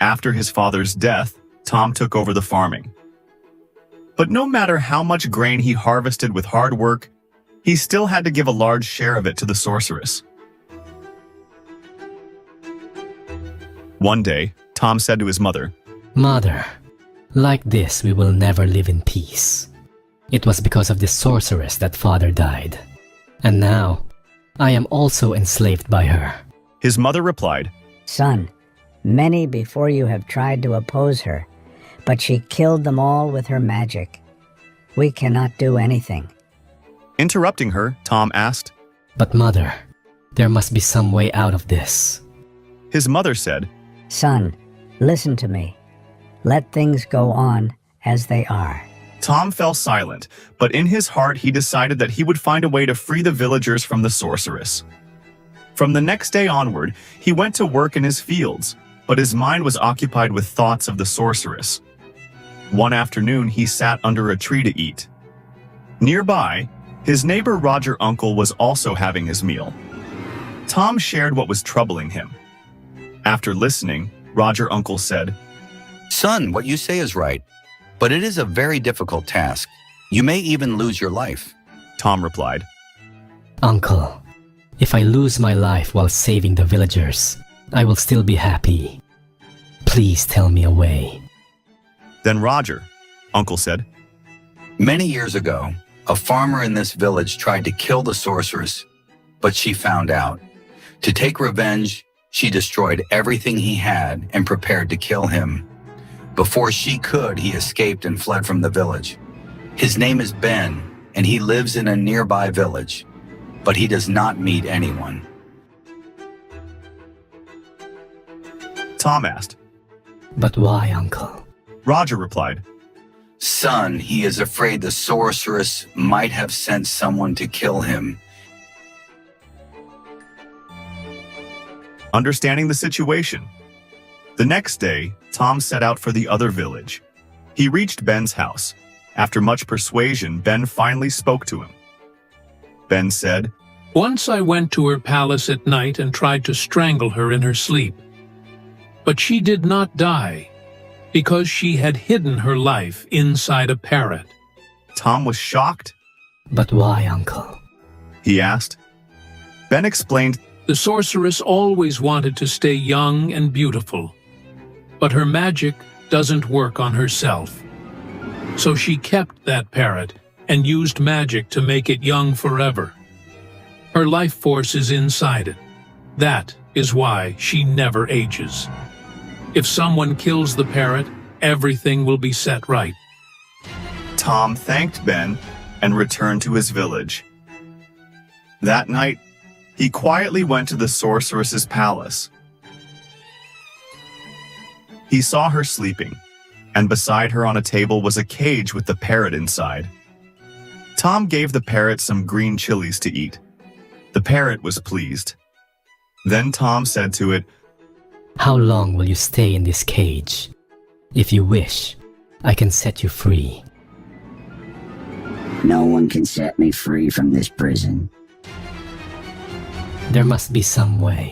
After his father's death, Tom took over the farming. But no matter how much grain he harvested with hard work, he still had to give a large share of it to the sorceress. One day, Tom said to his mother, "Mother, like this we will never live in peace. It was because of the sorceress that father died. And now, I am also enslaved by her." His mother replied, "Son, many before you have tried to oppose her, but she killed them all with her magic. We cannot do anything." Interrupting her, Tom asked, "But mother, there must be some way out of this." His mother said, "Son, listen to me. Let things go on as they are." Tom fell silent, but in his heart he decided that he would find a way to free the villagers from the sorceress. From the next day onward, he went to work in his fields, but his mind was occupied with thoughts of the sorceress. One afternoon, he sat under a tree to eat. Nearby, his neighbor Roger Uncle was also having his meal. Tom shared what was troubling him. After listening, Roger Uncle said, "Son, what you say is right, but it is a very difficult task. You may even lose your life." Tom replied, "Uncle, if I lose my life while saving the villagers, I will still be happy. Please tell me a way." Then Roger, Uncle said, Many years ago, a farmer in this village tried to kill the sorceress, but she found out. To take revenge, she destroyed everything he had and prepared to kill him. Before she could, he escaped and fled from the village. His name is Ben, and he lives in a nearby village, but he does not meet anyone. Tom asked. "But why, Uncle?" Roger replied, "Son, he is afraid the sorceress might have sent someone to kill him." Understanding the situation. The next day, Tom set out for the other village. He reached Ben's house. After much persuasion, Ben finally spoke to him. Ben said, "Once I went to her palace at night and tried to strangle her in her sleep. But she did not die, because she had hidden her life inside a parrot." Tom was shocked. "But why, Uncle?" he asked. Ben explained, "The sorceress always wanted to stay young and beautiful, but her magic doesn't work on herself. So she kept that parrot and used magic to make it young forever. Her life force is inside it. That is why she never ages. If someone kills the parrot, everything will be set right." Tom thanked Ben and returned to his village. That night, he quietly went to the sorceress's palace. He saw her sleeping, and beside her on a table was a cage with the parrot inside. Tom gave the parrot some green chilies to eat. The parrot was pleased. Then Tom said to it, "How long will you stay in this cage? If you wish, I can set you free." "No one can set me free from this prison. "There must be some way."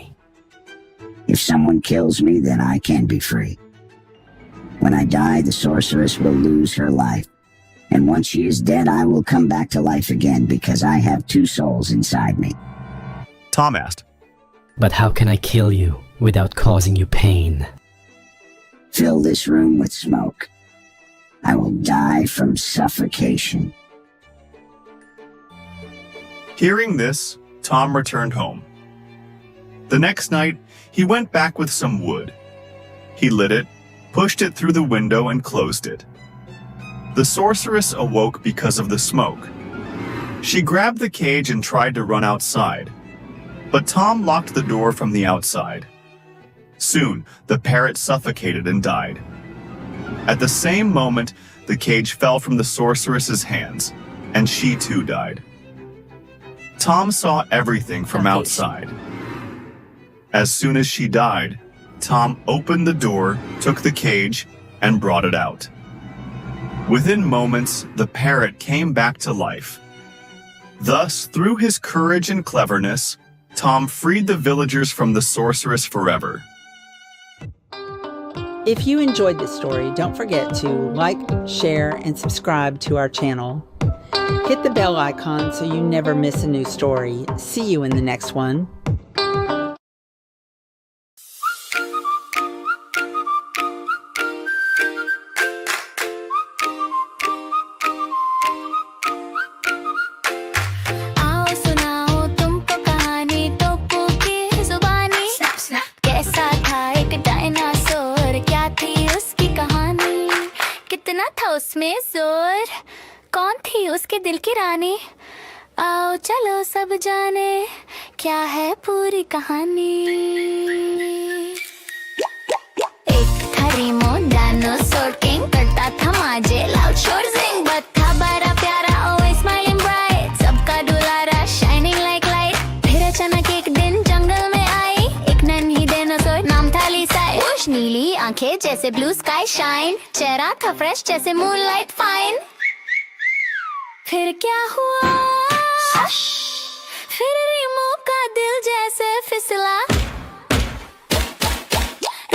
If someone kills me, then I can be free. When I die, the sorceress will lose her life. And once she is dead, I will come back to life again because I have two souls inside me." Tom asked. "But how can I kill you without causing you pain?" "Fill this room with smoke. I will die from suffocation." Hearing this, Tom returned home. The next night, he went back with some wood. He lit it, pushed it through the window, and closed it. The sorceress awoke because of the smoke. She grabbed the cage and tried to run outside, but Tom locked the door from the outside. Soon, the parrot suffocated and died. At the same moment, the cage fell from the sorceress's hands, and she too died. Tom saw everything from outside. As soon as she died, Tom opened the door, took the cage, and brought it out. Within moments, the parrot came back to life. Thus, through his courage and cleverness, Tom freed the villagers from the sorceress forever. If you enjoyed this story, don't forget to like, share, and subscribe to our channel. Hit the bell icon so you never miss a new story. See you in the next one. आओ सुनाओ तुमको कहानी टोपू की जुबानी। कैसा था एक dinosaur, क्या थी उसकी कहानी, कितना था उसमें जोर, कौन थी उसके दिल की रानी। आओ चलो सब जाने क्या है पूरी कहानी। एक था रीमो डायनासोर किंग, करता था माजे लाउड शोर जिंग, बट था बड़ा प्यारा always smiling bright, सबका दुलारा shining like light। फिर अचानक एक दिन जंगल में आई एक नन्ही डायनासोर, नाम था लिसा। उस नीली आंखें जैसे ब्लू स्काई शाइन, चेहरा था फ्रेश जैसे मूनलाइट फाइन। फिर क्या हुआ, फिर रीमो का दिल जैसे फिसला।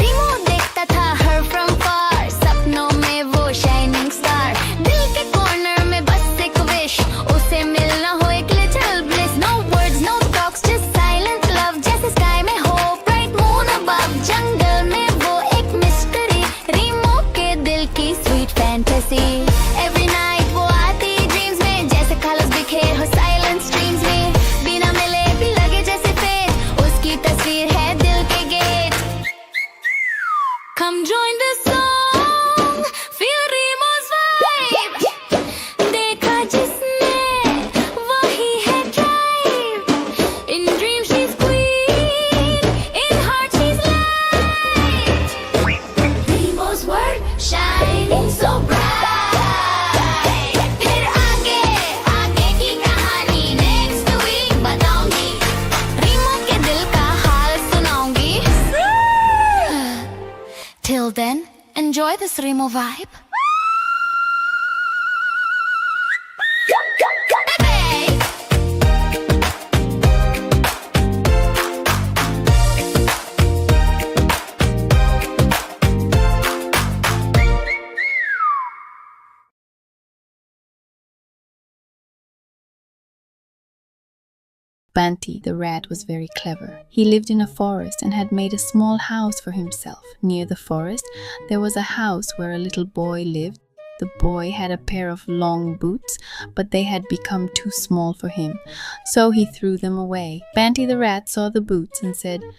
रीमो देखता था हर फ्रॉम फार, सपनों में वो शाइनिंग स्टार। दिल के कॉर्नर में बस एक विश, उसे मिलना हो एक little bliss. No words no talks just silent love, जैसे स्काई में हो ब्राइट मून अबव। जंगल में वो एक मिस्ट्री, रीमो के दिल की स्वीट फैंटेसी। एवरी नाइट वो आती ड्रीम्स में, जैसे कलर्स बिखेर हो साइलेंट स्ट्रीम्स में। बिना मिले भी लगे जैसे फेट, उसकी तस्वीर है दिल के gate. Come join the song, feel Remo's vibe। देखा जिसने वही है tribe। In dreams she's queen, in heart she's light। Remo's word shining so bright। फिर आगे आगे की कहानी next week बताऊंगी, रीमो के दिल का हाल सुनाऊंगी। Till then, enjoy this Remo vibe. Banty the rat was very clever. He lived in a forest and had made a small house for himself. Near the forest, there was a house where a little boy lived. The boy had a pair of long boots, but they had become too small for him, so he threw them away. Banty the rat saw the boots and said,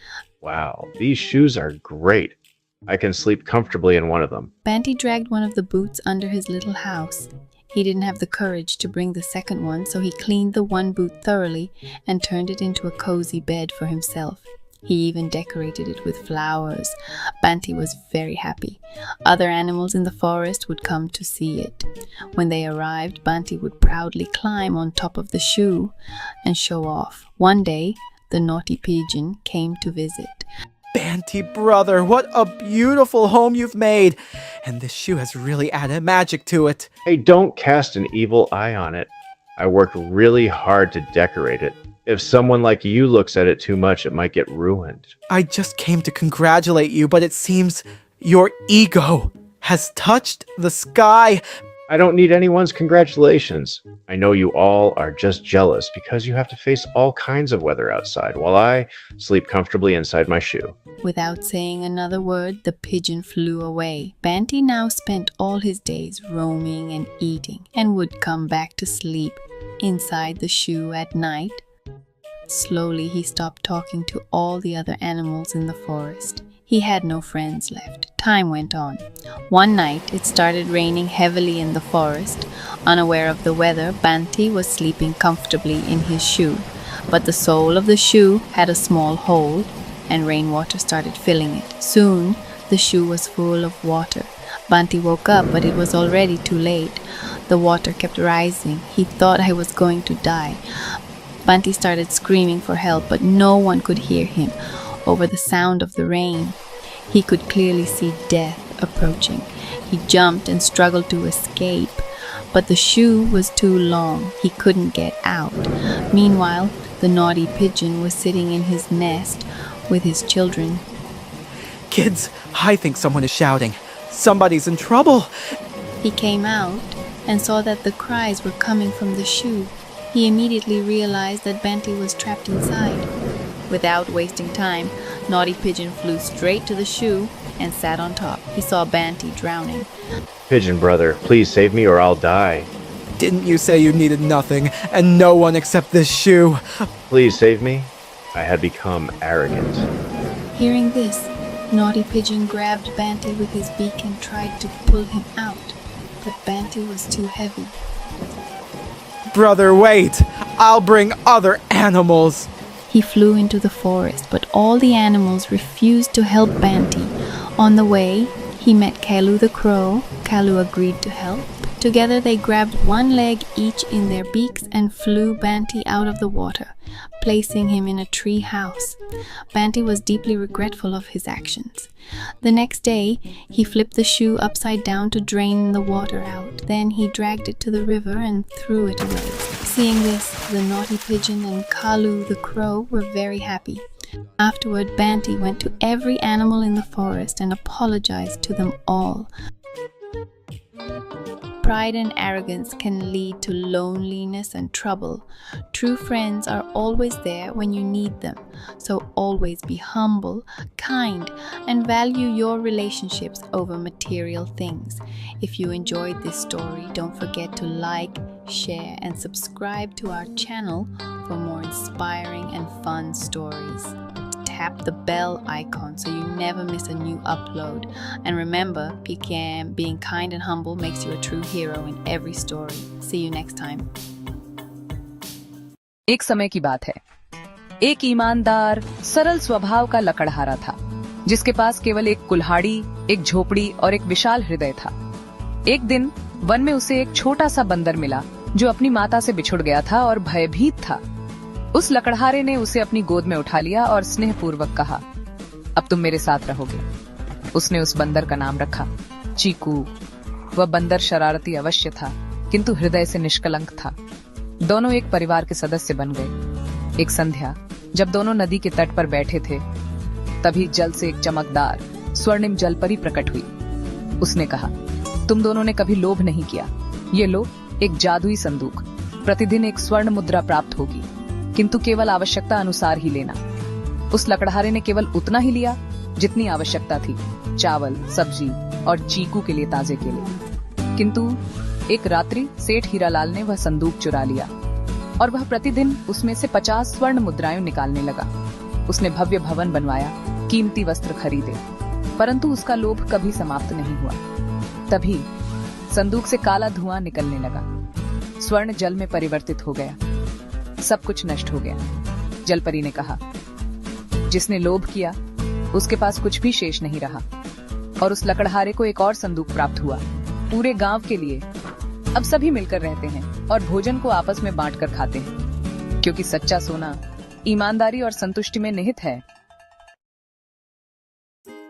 "Wow, these shoes are great. I can sleep comfortably in one of them." Banty dragged one of the boots under his little house. He didn't have the courage to bring the second one, so he cleaned the one boot thoroughly and turned it into a cozy bed for himself. He even decorated it with flowers. Banty was very happy. Other animals in the forest would come to see it. When they arrived, Banty would proudly climb on top of the shoe and show off. One day, the naughty pigeon came to visit. Banty brother, what a beautiful home you've made! And this shoe has really added magic to it. Hey, don't cast an evil eye on it. I worked really hard to decorate it. If someone like you looks at it too much, it might get ruined. I just came to congratulate you, but it seems your ego has touched the sky. I don't need anyone's congratulations. I know you all are just jealous because you have to face all kinds of weather outside while I sleep comfortably inside my shoe. Without saying another word, the pigeon flew away. Banty now spent all his days roaming and eating and would come back to sleep inside the shoe at night. Slowly, he stopped talking to all the other animals in the forest. He had no friends left. Time went on. One night, it started raining heavily in the forest. Unaware of the weather, Banty was sleeping comfortably in his shoe. But the sole of the shoe had a small hole, and rainwater started filling it. Soon, the shoe was full of water. Banty woke up, but it was already too late. The water kept rising. He thought I was going to die. Banty started screaming for help, but no one could hear him. Over the sound of the rain, he could clearly see death approaching. He jumped and struggled to escape, but the shoe was too long. He couldn't get out. Meanwhile, the naughty pigeon was sitting in his nest with his children. Kids, I think someone is shouting. Somebody's in trouble. He came out and saw that the cries were coming from the shoe. He immediately realized that Banty was trapped inside. Without wasting time, Naughty Pigeon flew straight to the shoe and sat on top. He saw Banty drowning. Pigeon brother, please save me or I'll die. Didn't you say you needed nothing and no one except this shoe? Please save me. I had become arrogant. Hearing this, Naughty Pigeon grabbed Banty with his beak and tried to pull him out, but Banty was too heavy. Brother, wait! I'll bring other animals! He flew into the forest, but all the animals refused to help Banty. On the way, he met Kalu the crow. Kalu agreed to help. Together they grabbed one leg each in their beaks and flew Banty out of the water, placing him in a tree house. Banty was deeply regretful of his actions. The next day, he flipped the shoe upside down to drain the water out. Then he dragged it to the river and threw it away. Seeing this, the Naughty Pigeon and Kalu the crow were very happy. Afterward, Banty went to every animal in the forest and apologized to them all. Pride and arrogance can lead to loneliness and trouble. True friends are always there when you need them, so always be humble, kind, and value your relationships over material things. If you enjoyed this story, don't forget to like, share, and subscribe to our channel for more inspiring and fun stories. Tap the bell icon so you never miss a new upload. And remember, being kind and humble makes you a true hero in every story. See you next time. एक समय की बात है। एक ईमानदार, सरल स्वभाव का लकड़हारा था, जिसके पास केवल एक कुल्हाड़ी, एक झोपड़ी और एक विशाल हृदय था। एक दिन वन में उसे एक छोटा सा बंदर मिला, जो अपनी माता से बिछुड़ गया था और भयभीत था। उस लकड़हारे ने उसे अपनी गोद में उठा लिया और स्नेहपूर्वक कहा, अब तुम मेरे साथ रहोगे। उसने उस बंदर का नाम रखा चीकू। वह बंदर शरारती अवश्य था, किंतु हृदय से निष्कलंक था। दोनों एक परिवार के सदस्य बन गए। एक संध्या, जब दोनों नदी के तट पर बैठे थे, तभी जल से एक चमकदार स्वर्णिम जलपरी प्रकट हुई। उसने कहा, तुम दोनों ने कभी लोभ नहीं किया। ये लो एक जादुई संदूक। प्रतिदिन एक स्वर्ण मुद्रा प्राप्त होगी, किंतु केवल आवश्यकता अनुसार ही लेना। उस लकड़हारे ने केवल उतना ही लिया जितनी आवश्यकता थी, चावल, सब्जी और चीकू के लिए ताजे केले। किंतु एक रात्रि सेठ हीरालाल ने वह संदूक चुरा लिया और वह प्रतिदिन उसमें से 50 स्वर्ण मुद्राएं निकालने लगा। उसने भव्य भवन बनवाया, कीमती वस्त्र खरीदे, परंतु उसका लोभ कभी समाप्त नहीं हुआ। तभी संदूक से काला धुआं निकलने लगा। स्वर्ण जल में परिवर्तित हो गया। सब कुछ नष्ट हो गया। जलपरी ने कहा, जिसने लोभ किया उसके पास कुछ भी शेष नहीं रहा। और उस लकड़हारे को एक और संदूक प्राप्त हुआ, पूरे गांव के लिए। अब सभी मिलकर रहते हैं और भोजन को आपस में बांटकर खाते हैं, क्योंकि सच्चा सोना ईमानदारी और संतुष्टि में निहित है।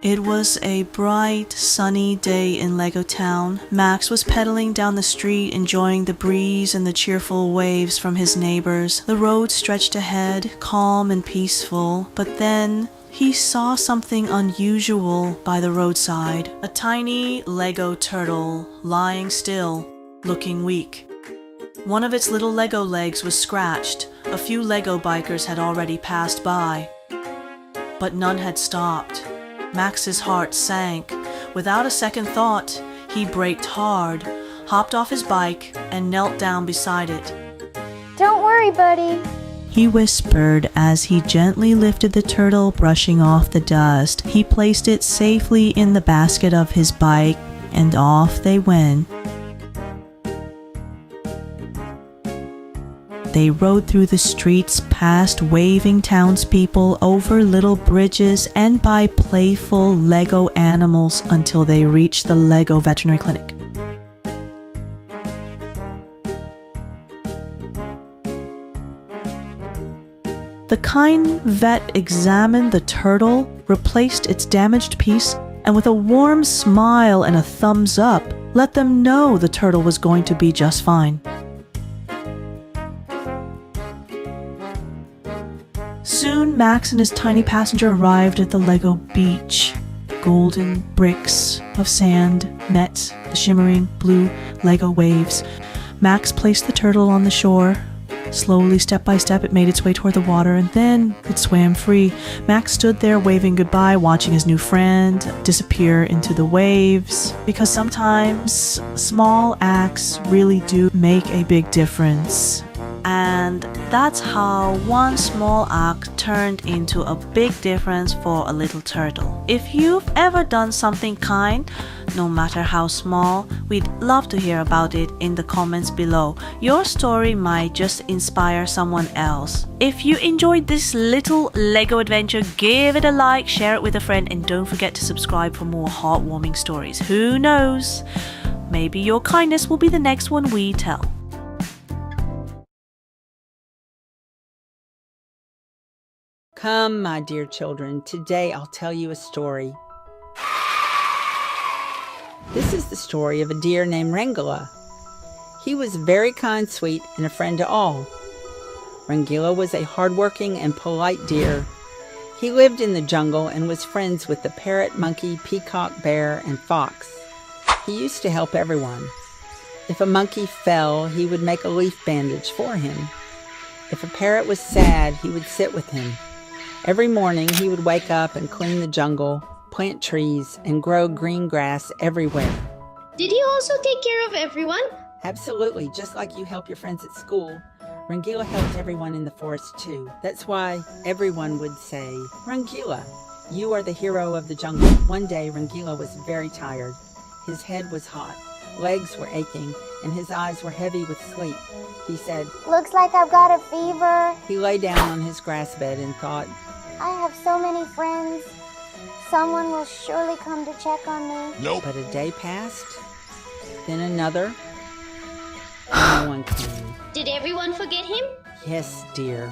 It was a bright, sunny day in Lego Town. Max was pedaling down the street, enjoying the breeze and the cheerful waves from his neighbors. The road stretched ahead, calm and peaceful, but then he saw something unusual by the roadside. A tiny Lego turtle lying still, looking weak. One of its little Lego legs was scratched. A few Lego bikers had already passed by, but none had stopped. Max's heart sank. Without a second thought, he braked hard, hopped off his bike, and knelt down beside it. Don't worry, buddy. He whispered as he gently lifted the turtle, brushing off the dust. He placed it safely in the basket of his bike, and off they went. They rode through the streets, past waving townspeople, over little bridges, and by playful Lego animals until they reached the Lego veterinary clinic. The kind vet examined the turtle, replaced its damaged piece, and with a warm smile and a thumbs up, let them know the turtle was going to be just fine. Soon, Max and his tiny passenger arrived at the Lego beach. golden bricks of sand met the shimmering blue Lego waves. Max placed the turtle on the shore. Slowly, step by step, it made its way toward the water, and then it swam free. Max stood there waving goodbye, watching his new friend disappear into the waves. Because sometimes small acts really do make a big difference. And that's how one small act turned into a big difference for a little turtle. If you've ever done something kind, no matter how small, we'd love to hear about it in the comments below. Your story might just inspire someone else. If you enjoyed this little Lego adventure, give it a like, share it with a friend, and don't forget to subscribe for more heartwarming stories. Who knows? Maybe your kindness will be the next one we tell. Come, my dear children, today I'll tell you a story. This is the story of a deer named Rangila. He was very kind, sweet, and a friend to all. Rangila was a hardworking and polite deer. He lived in the jungle and was friends with the parrot, monkey, peacock, bear, and fox. He used to help everyone. If a monkey fell, he would make a leaf bandage for him. If a parrot was sad, he would sit with him. Every morning, he would wake up and clean the jungle, plant trees, and grow green grass everywhere. Did he also take care of everyone? Absolutely, just like you help your friends at school. Rangila helped everyone in the forest too. That's why everyone would say, Rangila, you are the hero of the jungle. One day, Rangila was very tired. His head was hot, legs were aching, and his eyes were heavy with sleep. He said, Looks like I've got a fever. He lay down on his grass bed and thought, I have so many friends. Someone will surely come to check on me. Nope. But a day passed, then another, and no one came. Did everyone forget him? Yes, dear.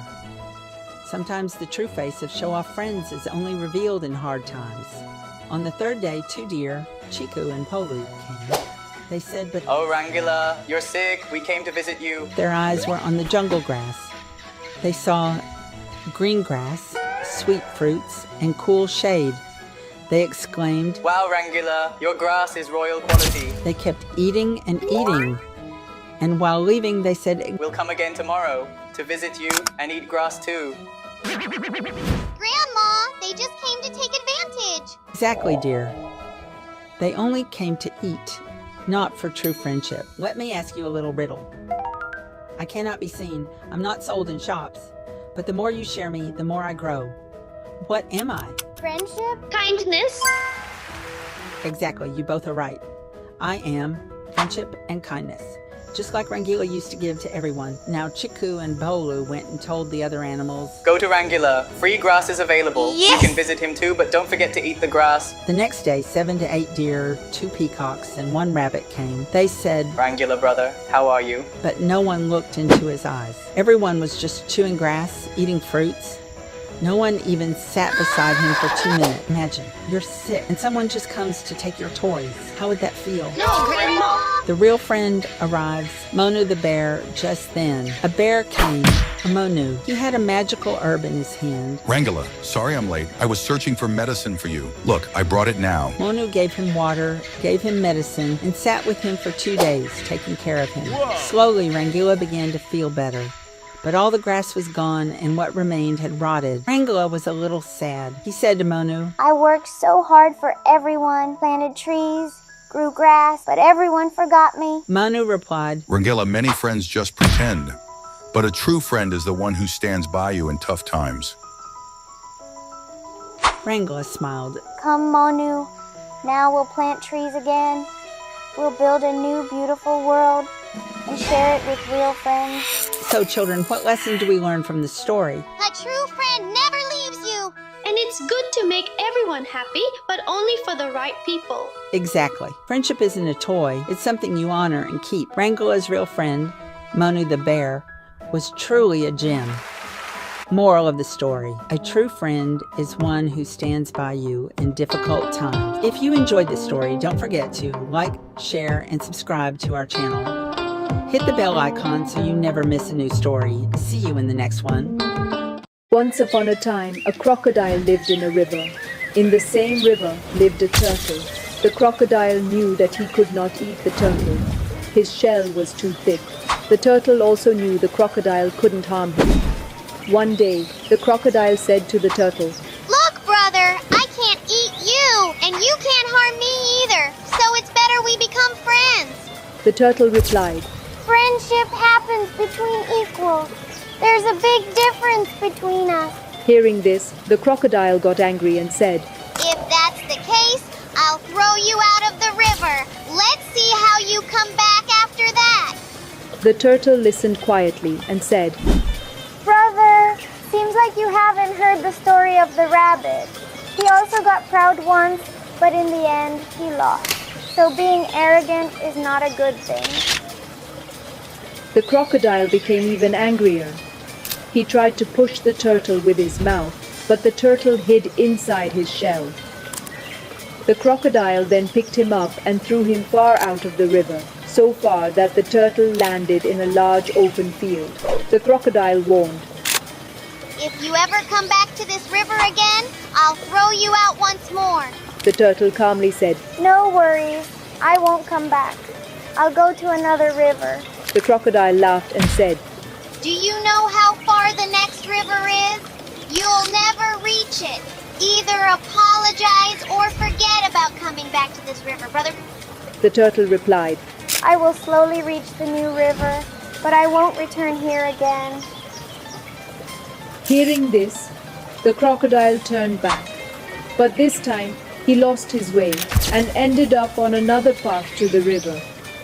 Sometimes the true face of show-off friends is only revealed in hard times. On the third day, two deer, Chiku and Polu, came. They said, but Oh, Rangila, you're sick. We came to visit you. Their eyes were on the jungle grass. They saw green grass, sweet fruits, and cool shade. They exclaimed, Wow, Rangila, your grass is royal quality. They kept eating and eating. And while leaving, they said, We'll come again tomorrow to visit you and eat grass too. Grandma, they just came to take advantage. Exactly, dear. They only came to eat, not for true friendship. Let me ask you a little riddle. I cannot be seen. I'm not sold in shops. But the more you share me, the more I grow. What am I? Friendship? Kindness? Exactly, you both are right. I am friendship and kindness. Just like Rangila used to give to everyone. Now Chiku and Bolu went and told the other animals, Go to Rangila. Free grass is available. Yes! You can visit him too, but don't forget to eat the grass. The next day, 7 to 8 deer, 2 peacocks, and 1 rabbit came. They said, Rangila, brother, how are you? But no one looked into his eyes. Everyone was just chewing grass, eating fruits. No one even sat beside him for 2 minutes. Imagine, you're sick, and someone just comes to take your toys. How would that feel? No, Grandma! The real friend arrives, Monu the bear, just then. A bear came, a Monu. He had a magical herb in his hand. Rangila, sorry I'm late. I was searching for medicine for you. Look, I brought it now. Monu gave him water, gave him medicine, and sat with him for 2 days, taking care of him. Whoa. Slowly, Rangila began to feel better. But all the grass was gone, and what remained had rotted. Rangila was a little sad. He said to Monu, I worked so hard for everyone, planted trees, grew grass, but everyone forgot me. Monu replied, Rangila, many friends just pretend, but a true friend is the one who stands by you in tough times. Rangila smiled. Come, Monu. Now we'll plant trees again. We'll build a new, beautiful world and share it with real friends. So, children, what lesson do we learn from the story? A true friend never leaves you. And it's good to make everyone happy, but only for the right people. Exactly. Friendship isn't a toy. It's something you honor and keep. Rangila's real friend, Monu the bear, was truly a gem. Moral of the story. A true friend is one who stands by you in difficult times. If you enjoyed this story, don't forget to like, share, and subscribe to our channel. Hit the bell icon so you never miss a new story. See you in the next one. Once upon a time, a crocodile lived in a river. In the same river lived a turtle. The crocodile knew that he could not eat the turtle. His shell was too thick. The turtle also knew the crocodile couldn't harm him. One day, the crocodile said to the turtle, Look, brother, I can't eat you, and you can't harm me either, so it's better we become friends. The turtle replied, Friendship happens between equals. There's a big difference between us. Hearing this, the crocodile got angry and said, If that's the case, I'll throw you out of the river. Let's see how you come back after that. The turtle listened quietly and said, Brother, seems like you haven't heard the story of the rabbit. He also got proud once, but in the end, he lost. So being arrogant is not a good thing. The crocodile became even angrier. He tried to push the turtle with his mouth, but the turtle hid inside his shell. The crocodile then picked him up and threw him far out of the river, so far that the turtle landed in a large open field. The crocodile warned, If you ever come back to this river again, I'll throw you out once more. The turtle calmly said, No worries, I won't come back. I'll go to another river. The crocodile laughed and said, Do you know how far the next river is? You'll never reach it. Either apologize or forget about coming back to this river, brother. The turtle replied, I will slowly reach the new river, but I won't return here again. Hearing this, the crocodile turned back. But this time, he lost his way and ended up on another path to the river,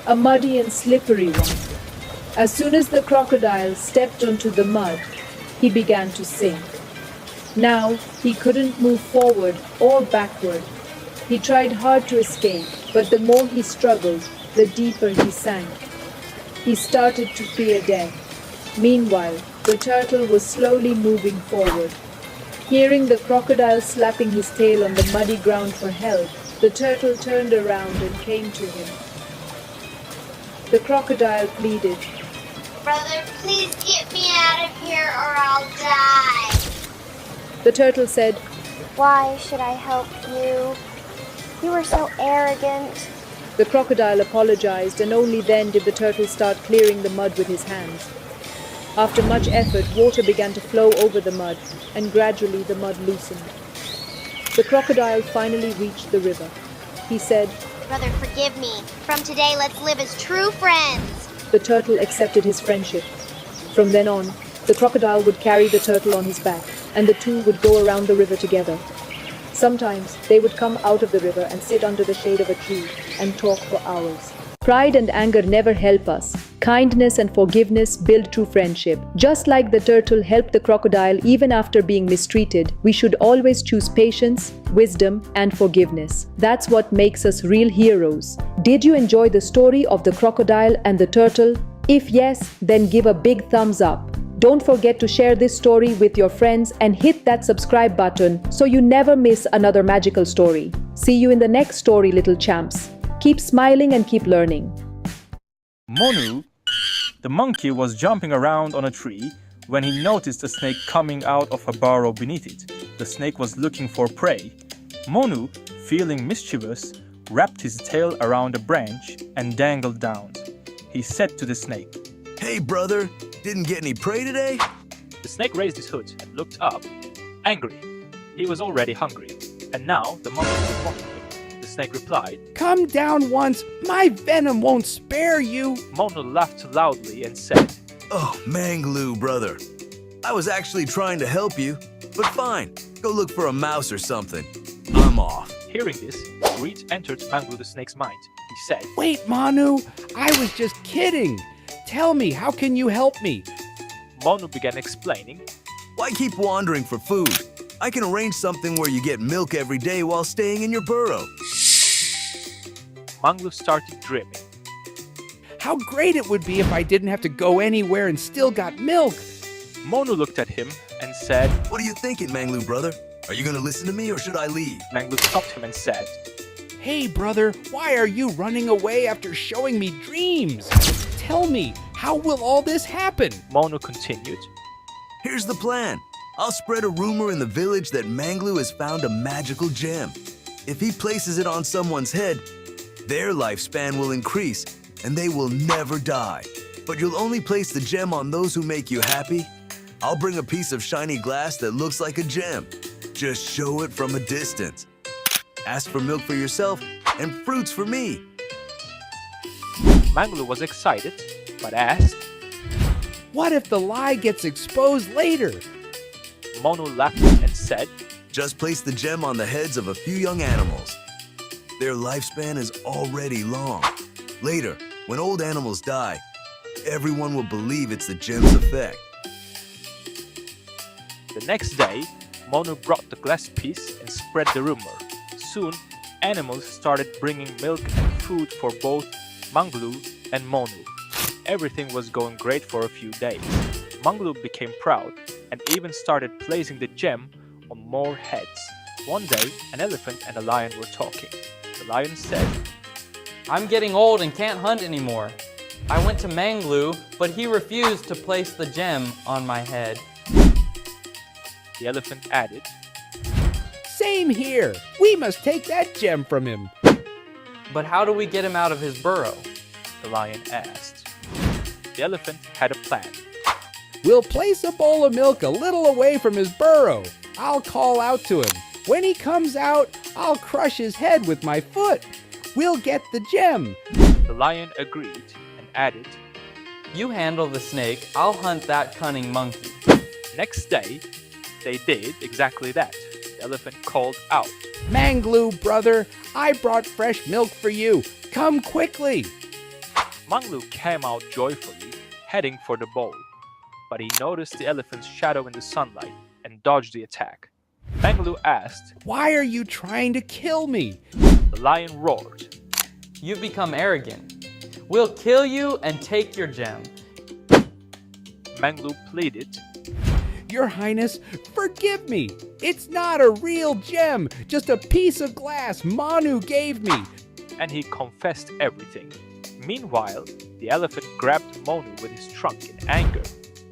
a muddy and slippery one. As soon as the crocodile stepped onto the mud, he began to sink. Now, he couldn't move forward or backward. He tried hard to escape, but the more he struggled, the deeper he sank. He started to fear death. Meanwhile, the turtle was slowly moving forward. Hearing the crocodile slapping his tail on the muddy ground for help, the turtle turned around and came to him. The crocodile pleaded, Brother, please get me out of here or I'll die. The turtle said, Why should I help you? You were so arrogant. The crocodile apologized, and only then did the turtle start clearing the mud with his hands. After much effort, water began to flow over the mud, and gradually the mud loosened. The crocodile finally reached the river. He said, Brother, forgive me. From today, let's live as true friends. The turtle accepted his friendship. From then on, the crocodile would carry the turtle on his back, and the two would go around the river together. Sometimes they would come out of the river and sit under the shade of a tree and talk for hours. Pride and anger never help us. Kindness and forgiveness build true friendship. Just like the turtle helped the crocodile even after being mistreated, we should always choose patience, wisdom, and forgiveness. That's what makes us real heroes. Did you enjoy the story of the crocodile and the turtle? If yes, then give a big thumbs up. Don't forget to share this story with your friends and hit that subscribe button so you never miss another magical story. See you in the next story, little champs. Keep smiling and keep learning. Monu, the monkey, was jumping around on a tree when he noticed a snake coming out of a burrow beneath it. The snake was looking for prey. Monu, feeling mischievous, wrapped his tail around a branch and dangled down. He said to the snake, Hey brother, didn't get any prey today? The snake raised his hood and looked up, angry. He was already hungry, and now the monkey was mocking him. The snake replied, Come down once, my venom won't spare you. Monu laughed loudly and said, Oh, Mangloo, brother. I was actually trying to help you, but fine, go look for a mouse or something. I'm off. Hearing this, greed entered Mangloo the snake's mind. He said, Wait, Manu, I was just kidding. Tell me, how can you help me? Monu began explaining, Why keep wandering for food? I can arrange something where you get milk every day while staying in your burrow. Mangloo started dreaming. How great it would be if I didn't have to go anywhere and still got milk. Monu looked at him and said, What are you thinking, Mangloo, brother? Are you going to listen to me or should I leave? Mangloo stopped him and said, Hey, brother, why are you running away after showing me dreams? Tell me, how will all this happen? Monu continued, Here's the plan. I'll spread a rumor in the village that Manglu has found a magical gem. If he places it on someone's head, their lifespan will increase and they will never die. But you'll only place the gem on those who make you happy. I'll bring a piece of shiny glass that looks like a gem. Just show it from a distance. Ask for milk for yourself and fruits for me. Manglu was excited, but asked, What if the lie gets exposed later? Monu laughed and said, Just place the gem on the heads of a few young animals. Their lifespan is already long. Later, when old animals die, everyone will believe it's the gem's effect. The next day, Monu brought the glass piece and spread the rumor. Soon, animals started bringing milk and food for both Manglu and Monu. Everything was going great for a few days. Manglu became proud and even started placing the gem on more heads. One day, an elephant and a lion were talking. The lion said, I'm getting old and can't hunt anymore. I went to Manglu, but he refused to place the gem on my head. The elephant added, Same here. We must take that gem from him. But how do we get him out of his burrow? The lion asked. The elephant had a plan. We'll place a bowl of milk a little away from his burrow. I'll call out to him. When he comes out, I'll crush his head with my foot. We'll get the gem. The lion agreed and added, You handle the snake, I'll hunt that cunning monkey. Next day, they did exactly that. The elephant called out, Manglu, brother, I brought fresh milk for you. Come quickly. Manglu came out joyfully, heading for the bowl. But he noticed the elephant's shadow in the sunlight and dodged the attack. Manglu asked, Why are you trying to kill me? The lion roared, You've become arrogant. We'll kill you and take your gem. Manglu pleaded, Your Highness, forgive me. It's not a real gem, just a piece of glass Manu gave me. And he confessed everything. Meanwhile, the elephant grabbed Monu with his trunk in anger.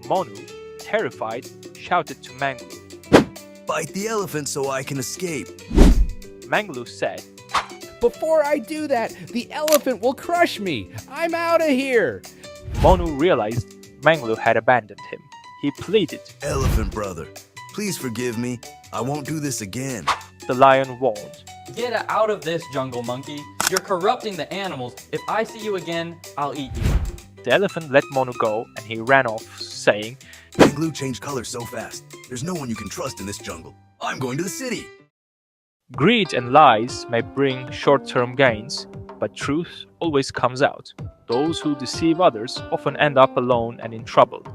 Monu, terrified, shouted to Manglu. Bite the elephant so I can escape. Manglu said, Before I do that, the elephant will crush me. I'm out of here. Monu realized Manglu had abandoned him. He pleaded, Elephant brother, please forgive me. I won't do this again. The lion warned, Get out of this, jungle monkey. You're corrupting the animals. If I see you again, I'll eat you. The elephant let Monu go and he ran off, saying, Manglu changed colors so fast. There's no one you can trust in this jungle. I'm going to the city. Greed and lies may bring short-term gains, but truth always comes out. Those who deceive others often end up alone and in trouble.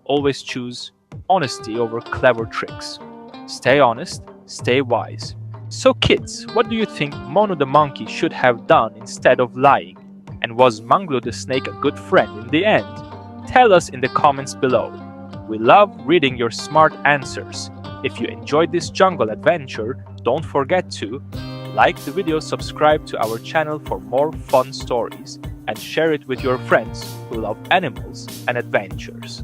Always choose honesty over clever tricks. Stay honest, stay wise. So kids, what do you think Monu the monkey should have done instead of lying? And was Manglu the snake a good friend in the end? Tell us in the comments below. We love reading your smart answers. If you enjoyed this jungle adventure, don't forget to like the video, subscribe to our channel for more fun stories, and share it with your friends who love animals and adventures.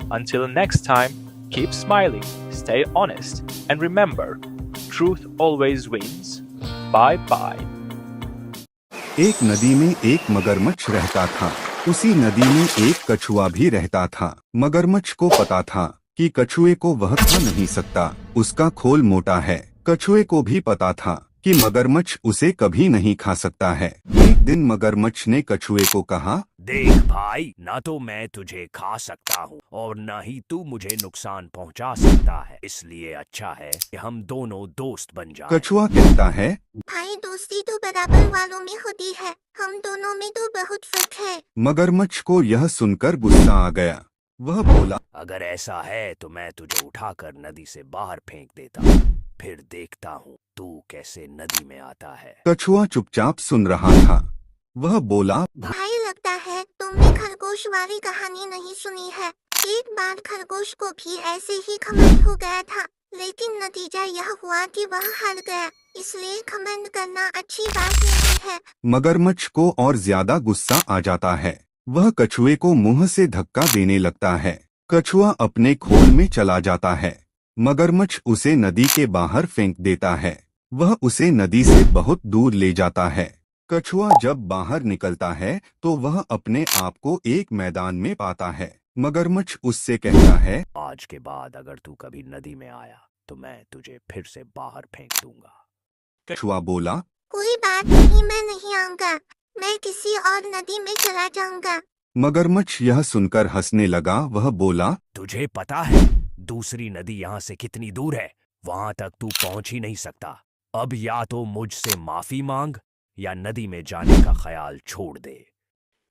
Until next time, keep smiling, stay honest, and remember, truth always wins. Bye-bye. एक नदी में एक मगरमच्छ रहता था। उसी नदी में एक कछुआ भी रहता था। मगरमच्छ को पता था कि कछुए को वह खा नहीं सकता, उसका खोल मोटा है। कछुए को भी पता था कि मगरमच्छ उसे कभी नहीं खा सकता है। एक दिन मगरमच्छ ने कछुए को कहा, देख भाई, ना तो मैं तुझे खा सकता हूँ और न ही तू मुझे नुकसान पहुँचा सकता है, इसलिए अच्छा है कि हम दोनों दोस्त बन जाएं। कछुआ कहता है, भाई दोस्ती तो बराबर वालों में होती है, हम दोनों में तो बहुत फर्क है। मगरमच्छ को यह सुनकर गुस्सा आ गया। वह बोला, अगर ऐसा है तो मैं तुझे उठाकर नदी से बाहर फेंक देता हूँ, फिर देखता हूँ तू कैसे नदी में आता है। कछुआ चुपचाप सुन रहा था। वह बोला, भाई लगता है तुमने खरगोश वाली कहानी नहीं सुनी है। एक बार खरगोश को भी ऐसे ही घमंड हो गया था, लेकिन नतीजा यह हुआ कि वह हार गया, इसलिए घमंड करना अच्छी बात नहीं है। मगरमच्छ को और ज्यादा गुस्सा आ जाता है। वह कछुए को मुंह से धक्का देने लगता है। कछुआ अपने खोल में चला जाता है। मगरमच्छ उसे नदी के बाहर फेंक देता है। वह उसे नदी से बहुत दूर ले जाता है। कछुआ जब बाहर निकलता है तो वह अपने आप को एक मैदान में पाता है। मगरमच्छ उससे कहता है, आज के बाद अगर तू कभी नदी में आया तो मैं तुझे फिर से बाहर फेंक दूंगा। कछुआ बोला, कोई बात नहीं, मैं नहीं आऊंगा, मैं किसी और नदी में चला जाऊंगा। मगरमच्छ यह सुनकर हंसने लगा। वह बोला, तुझे पता है दूसरी नदी यहाँ से कितनी दूर है? वहां तक तू पहुंच ही नहीं सकता। अब या तो मुझसे माफी मांग या नदी में जाने का ख्याल छोड़ दे।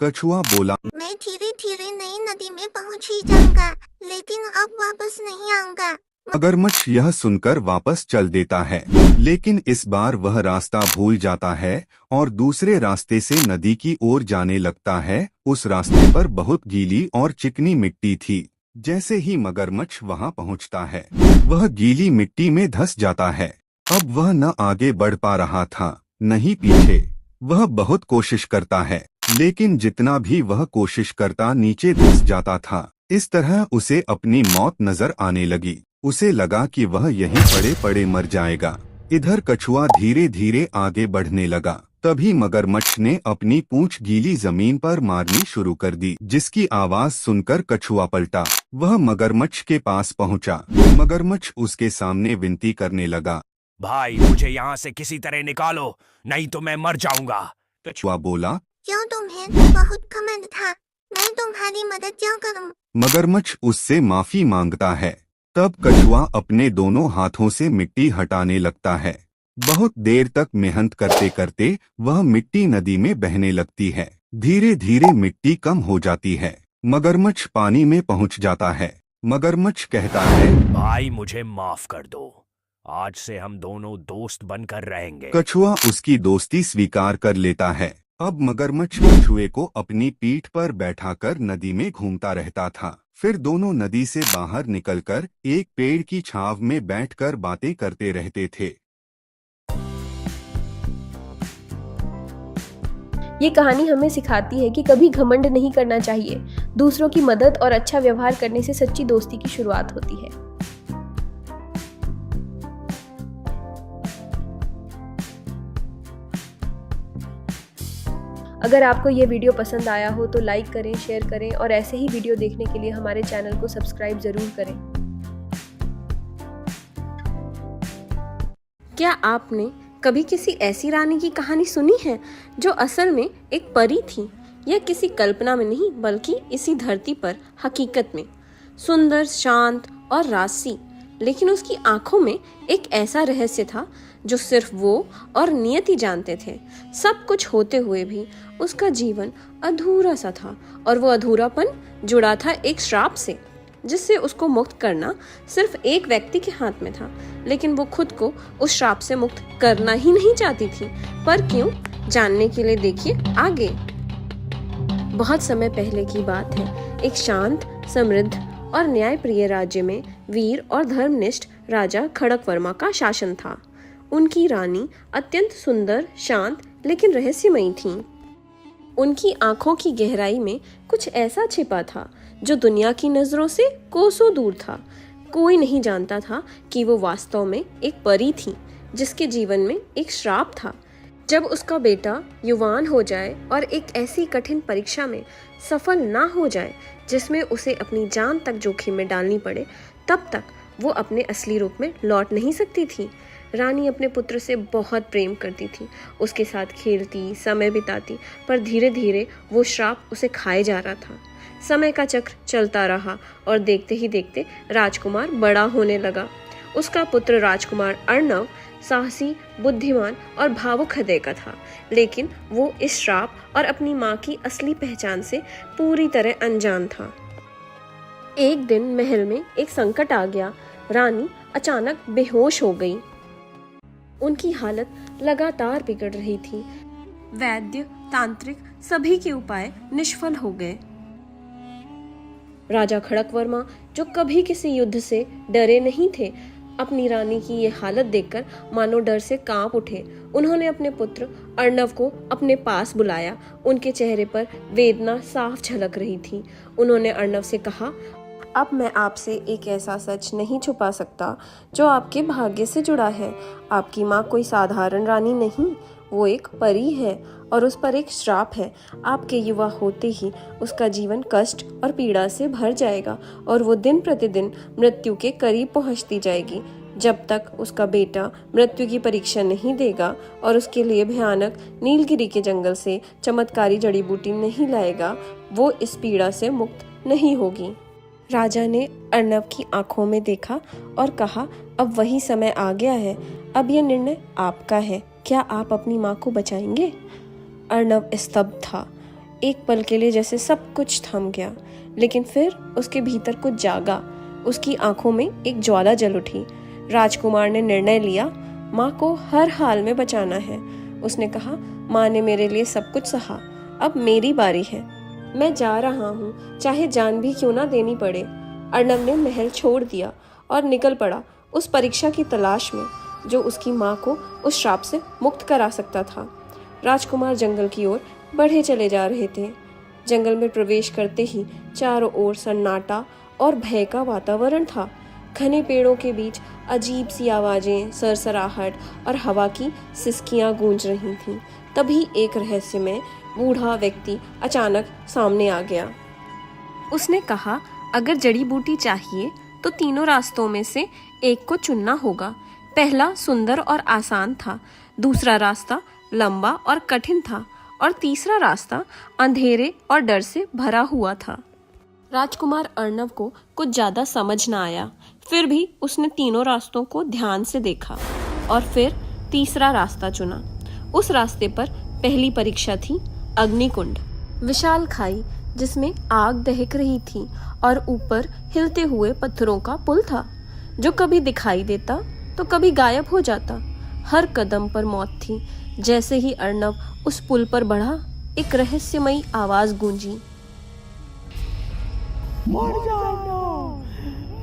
कछुआ बोला, मैं धीरे धीरे नई नदी में पहुंच ही जाऊंगा, लेकिन अब वापस नहीं आऊंगा। मगरमच्छ यह सुनकर वापस चल देता है, लेकिन इस बार वह रास्ता भूल जाता है और दूसरे रास्ते से नदी की ओर जाने लगता है। उस रास्ते पर बहुत गीली और चिकनी मिट्टी थी। जैसे ही मगरमच्छ वहां पहुंचता है, वह गीली मिट्टी में धंस जाता है। अब वह न आगे बढ़ पा रहा था, न ही पीछे। वह बहुत कोशिश करता है, लेकिन जितना भी वह कोशिश करता नीचे धंस जाता था। इस तरह उसे अपनी मौत नजर आने लगी। उसे लगा कि वह यहीं पड़े पड़े मर जाएगा। इधर कछुआ धीरे धीरे आगे बढ़ने लगा। तभी मगरमच्छ ने अपनी पूंछ गीली जमीन पर मारनी शुरू कर दी, जिसकी आवाज सुनकर कछुआ पलटा। वह मगरमच्छ के पास पहुंचा। मगरमच्छ उसके सामने विनती करने लगा, भाई मुझे यहाँ से किसी तरह निकालो, नहीं तो मैं मर जाऊंगा। कछुआ बोला, क्यों तुम्हें बहुत घमंड था, मैं तुम्हारी मदद क्यों करूं? मगरमच्छ उससे माफी मांगता है। तब कछुआ अपने दोनों हाथों से मिट्टी हटाने लगता है। बहुत देर तक मेहनत करते करते वह मिट्टी नदी में बहने लगती है। धीरे धीरे मिट्टी कम हो जाती है। मगरमच्छ पानी में पहुंच जाता है। मगरमच्छ कहता है, भाई मुझे माफ कर दो, आज से हम दोनों दोस्त बनकर रहेंगे। कछुआ उसकी दोस्ती स्वीकार कर लेता है। अब मगरमच्छ कछुए को अपनी पीठ पर बैठाकर नदी में घूमता रहता था। फिर दोनों नदी से बाहर निकलकर एक पेड़ की छांव में बैठकर बातें करते रहते थे। ये कहानी हमें सिखाती है कि कभी घमंड नहीं करना चाहिए। दूसरों की मदद और अच्छा व्यवहार करने से सच्ची दोस्ती की शुरुआत होती है। अगर आपको ये वीडियो पसंद आया हो तो लाइक करें, शेयर करें और ऐसे ही वीडियो देखने के लिए हमारे चैनल को सब्सक्राइब जरूर करें। क्या आपने कभी किसी ऐसी रानी की कहानी सुनी है जो असल में एक परी थी? यह किसी कल्पना में नहीं बल्कि इसी धरती पर हकीकत में सुंदर, शांत और राजसी, लेकिन उसकी आंखों में एक ऐसा रहस्य था जो सिर्फ वो और नियति जानते थे। सब कुछ होते हुए भी उसका जीवन अधूरा सा था और वो अधूरापन जुड़ा था एक श्राप से, जिससे उसको मुक्त करना सिर्फ एक व्यक्ति के हाथ में था। लेकिन वो खुद को उस श्राप से मुक्त करना ही नहीं चाहती थी। पर क्यों? जानने के लिए देखिए आगे। बहुत समय पहले की बात है। एक शांत, समृद्ध और न्यायप्रिय राज्य में वीर और धर्मनिष्ठ राजा खड़कवर्मा का शासन था। उनकी रानी अत्यंत सुंदर, शांत लेकिन रहस्यमयी थीं। उनकी आंखों की गहराई में कुछ ऐसा छिपा था जो दुनिया की नजरों से कोसों दूर था। कोई नहीं जानता था कि वो वास्तव में एक परी थी जिसके जीवन में एक श्राप था। जब उसका बेटा युवान हो जाए और एक ऐसी कठिन परीक्षा में सफल ना हो जाए जिसमें उसे अपनी जान तक जोखिम में डालनी पड़े, तब तक वो अपने असली रूप में लौट नहीं सकती थी। रानी अपने पुत्र से बहुत प्रेम करती थी, उसके साथ खेलती, समय बिताती, पर धीरे धीरे वो श्राप उसे खाए जा रहा था। समय का चक्र चलता रहा और देखते ही देखते राजकुमार बड़ा होने लगा। उसका पुत्र राजकुमार अर्णव साहसी, बुद्धिमान और भावुक हृदय का था, लेकिन वो इस श्राप और अपनी माँ की असली पहचान से पूरी तरह अनजान था। एक दिन महल में एक संकट आ गया। रानी अचानक बेहोश हो गई। उनकी हालत लगातार बिगड़ रही थी। वैद्य, तांत्रिक सभी के उपाय निष्फल हो गए। राजा खड़कवर्मा, जो कभी किसी युद्ध से डरे नहीं थे, अपनी रानी की ये हालत देखकर मानो डर से कांप उठे। उन्होंने अपने पुत्र अर्णव को अपने पास बुलाया। उनके चेहरे पर वेदना साफ झलक रही थी। उन्होंने अर्णव से कहा, अब मैं आपसे एक ऐसा सच नहीं छुपा सकता जो आपके भाग्य से जुड़ा है। आपकी माँ कोई साधारण रानी नहीं, वो एक परी है और उस पर एक श्राप है। आपके युवा होते ही उसका जीवन कष्ट और पीड़ा से भर जाएगा और वो दिन प्रतिदिन मृत्यु के करीब पहुंचती जाएगी। जब तक उसका बेटा मृत्यु की परीक्षा नहीं देगा और उसके लिए भयानक नीलगिरी के जंगल से चमत्कारी जड़ी बूटी नहीं लाएगा, वो इस पीड़ा से मुक्त नहीं होगी। राजा ने अर्नव की आंखों में देखा और कहा, अब वही समय आ गया है, अब यह निर्णय आपका है। क्या आप अपनी माँ को बचाएंगे? अर्नव स्तब्ध था। एक पल के लिए जैसे सब कुछ थम गया, लेकिन फिर उसके भीतर कुछ जागा। उसकी आंखों में एक ज्वाला जल उठी। राजकुमार ने निर्णय लिया, माँ को हर हाल में बचाना है। उसने कहा, माँ ने मेरे लिए सब कुछ सहा, अब मेरी बारी है। मैं जा रहा हूँ, चाहे जान भी क्यों ना देनी पड़े। अर्नव ने महल छोड़ दिया और निकल पड़ा उस परीक्षा की तलाश में जो उसकी माँ को उस श्राप से मुक्त करा सकता था। राजकुमार जंगल की ओर बढ़े चले जा रहे थे। जंगल में प्रवेश करते ही चारों ओर सन्नाटा और भय का वातावरण था। घने पेड़ों के बीच अजीब सी आवाजें, सरसराहट और हवा की सिसकियां गूंज रही थीं। तभी एक रहस्यमय बूढ़ा व्यक्ति अचानक सामने आ गया। उसने कहा, अगर जड़ी बूटी चाहिए तो तीनों रास्तों में से एक को चुनना होगा। पहला सुंदर और आसान था, दूसरा रास्ता लंबा और कठिन था और तीसरा रास्ता अंधेरे और डर से भरा हुआ था। राजकुमार अर्नव को कुछ ज्यादा समझ न आया, फिर भी उसने तीनों रास्तों को ध्यान से देखा और फिर तीसरा रास्ता चुना। उस रास्ते पर पहली परीक्षा थी अग्निकुंड, विशाल खाई जिसमें आग दहक रही थी और ऊपर हिलते हुए पत्थरों का पुल था जो कभी दिखाई देता तो कभी गायब हो जाता। हर कदम पर मौत थी। जैसे ही अर्नव उस पुल पर बढ़ा, एक रहस्यमयी आवाज गूंजी, मर जाना,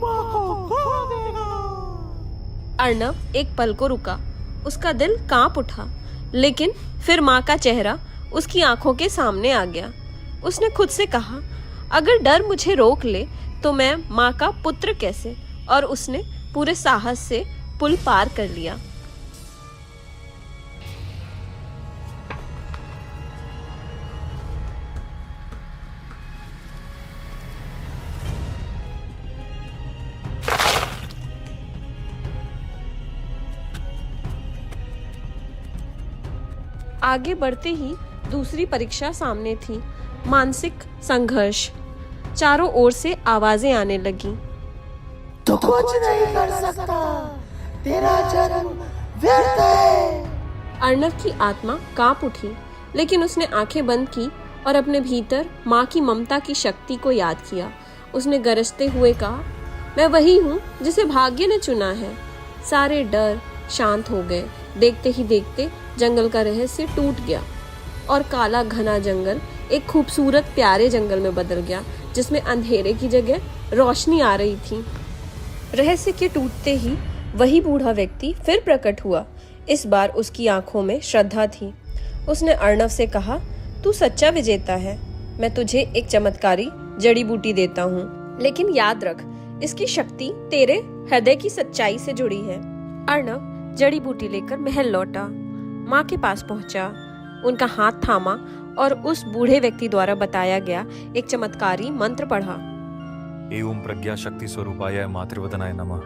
माँ को खो देना। अर्नव एक पल को रुका, उसका दिल कांप उठा, लेकिन फिर माँ का चेहरा उसकी आंखों के सामने आ गया। उसने खुद से कहा, अगर डर मुझे रोक ले तो मैं माँ का पुत्र कैसे? और उसने पूरे साहस से पुल पार कर लिया। आगे बढ़ते ही दूसरी परीक्षा सामने थी, मानसिक संघर्ष। चारों ओर से आवाजें आने लगी, तो कुछ नहीं कर सकता, तेरा जन्म व्यर्थ है। अर्नव की आत्मा कांप उठी, लेकिन उसने आंखें बंद की और अपने भीतर माँ की ममता की शक्ति को याद किया। उसने गरजते हुए कहा, मैं वही हूँ जिसे भाग्य ने चुना है। सारे डर शांत हो गए। देखते ही देखते जंगल का रहस्य टूट गया और काला घना जंगल एक खूबसूरत प्यारे जंगल में बदल गया, जिसमें अंधेरे की जगह रोशनी आ रही थी। रहस्य के टूटते ही वही बूढ़ा व्यक्ति फिर प्रकट हुआ। इस बार उसकी आंखों में श्रद्धा थी। उसने अर्नव से कहा, तू सच्चा विजेता है, मैं तुझे एक चमत्कारी जड़ी बूटी देता हूँ, लेकिन याद रख, इसकी शक्ति तेरे हृदय की सच्चाई से जुड़ी है। अर्नव जड़ी बूटी लेकर महल लौटा, माँ के पास पहुंचा, उनका हाथ थामा और उस बूढ़े व्यक्ति द्वारा बताया गया एक चमत्कारी मंत्र पढ़ा। एवं प्रज्ञा शक्ति स्वरूपाय मातृवदनाय नमः।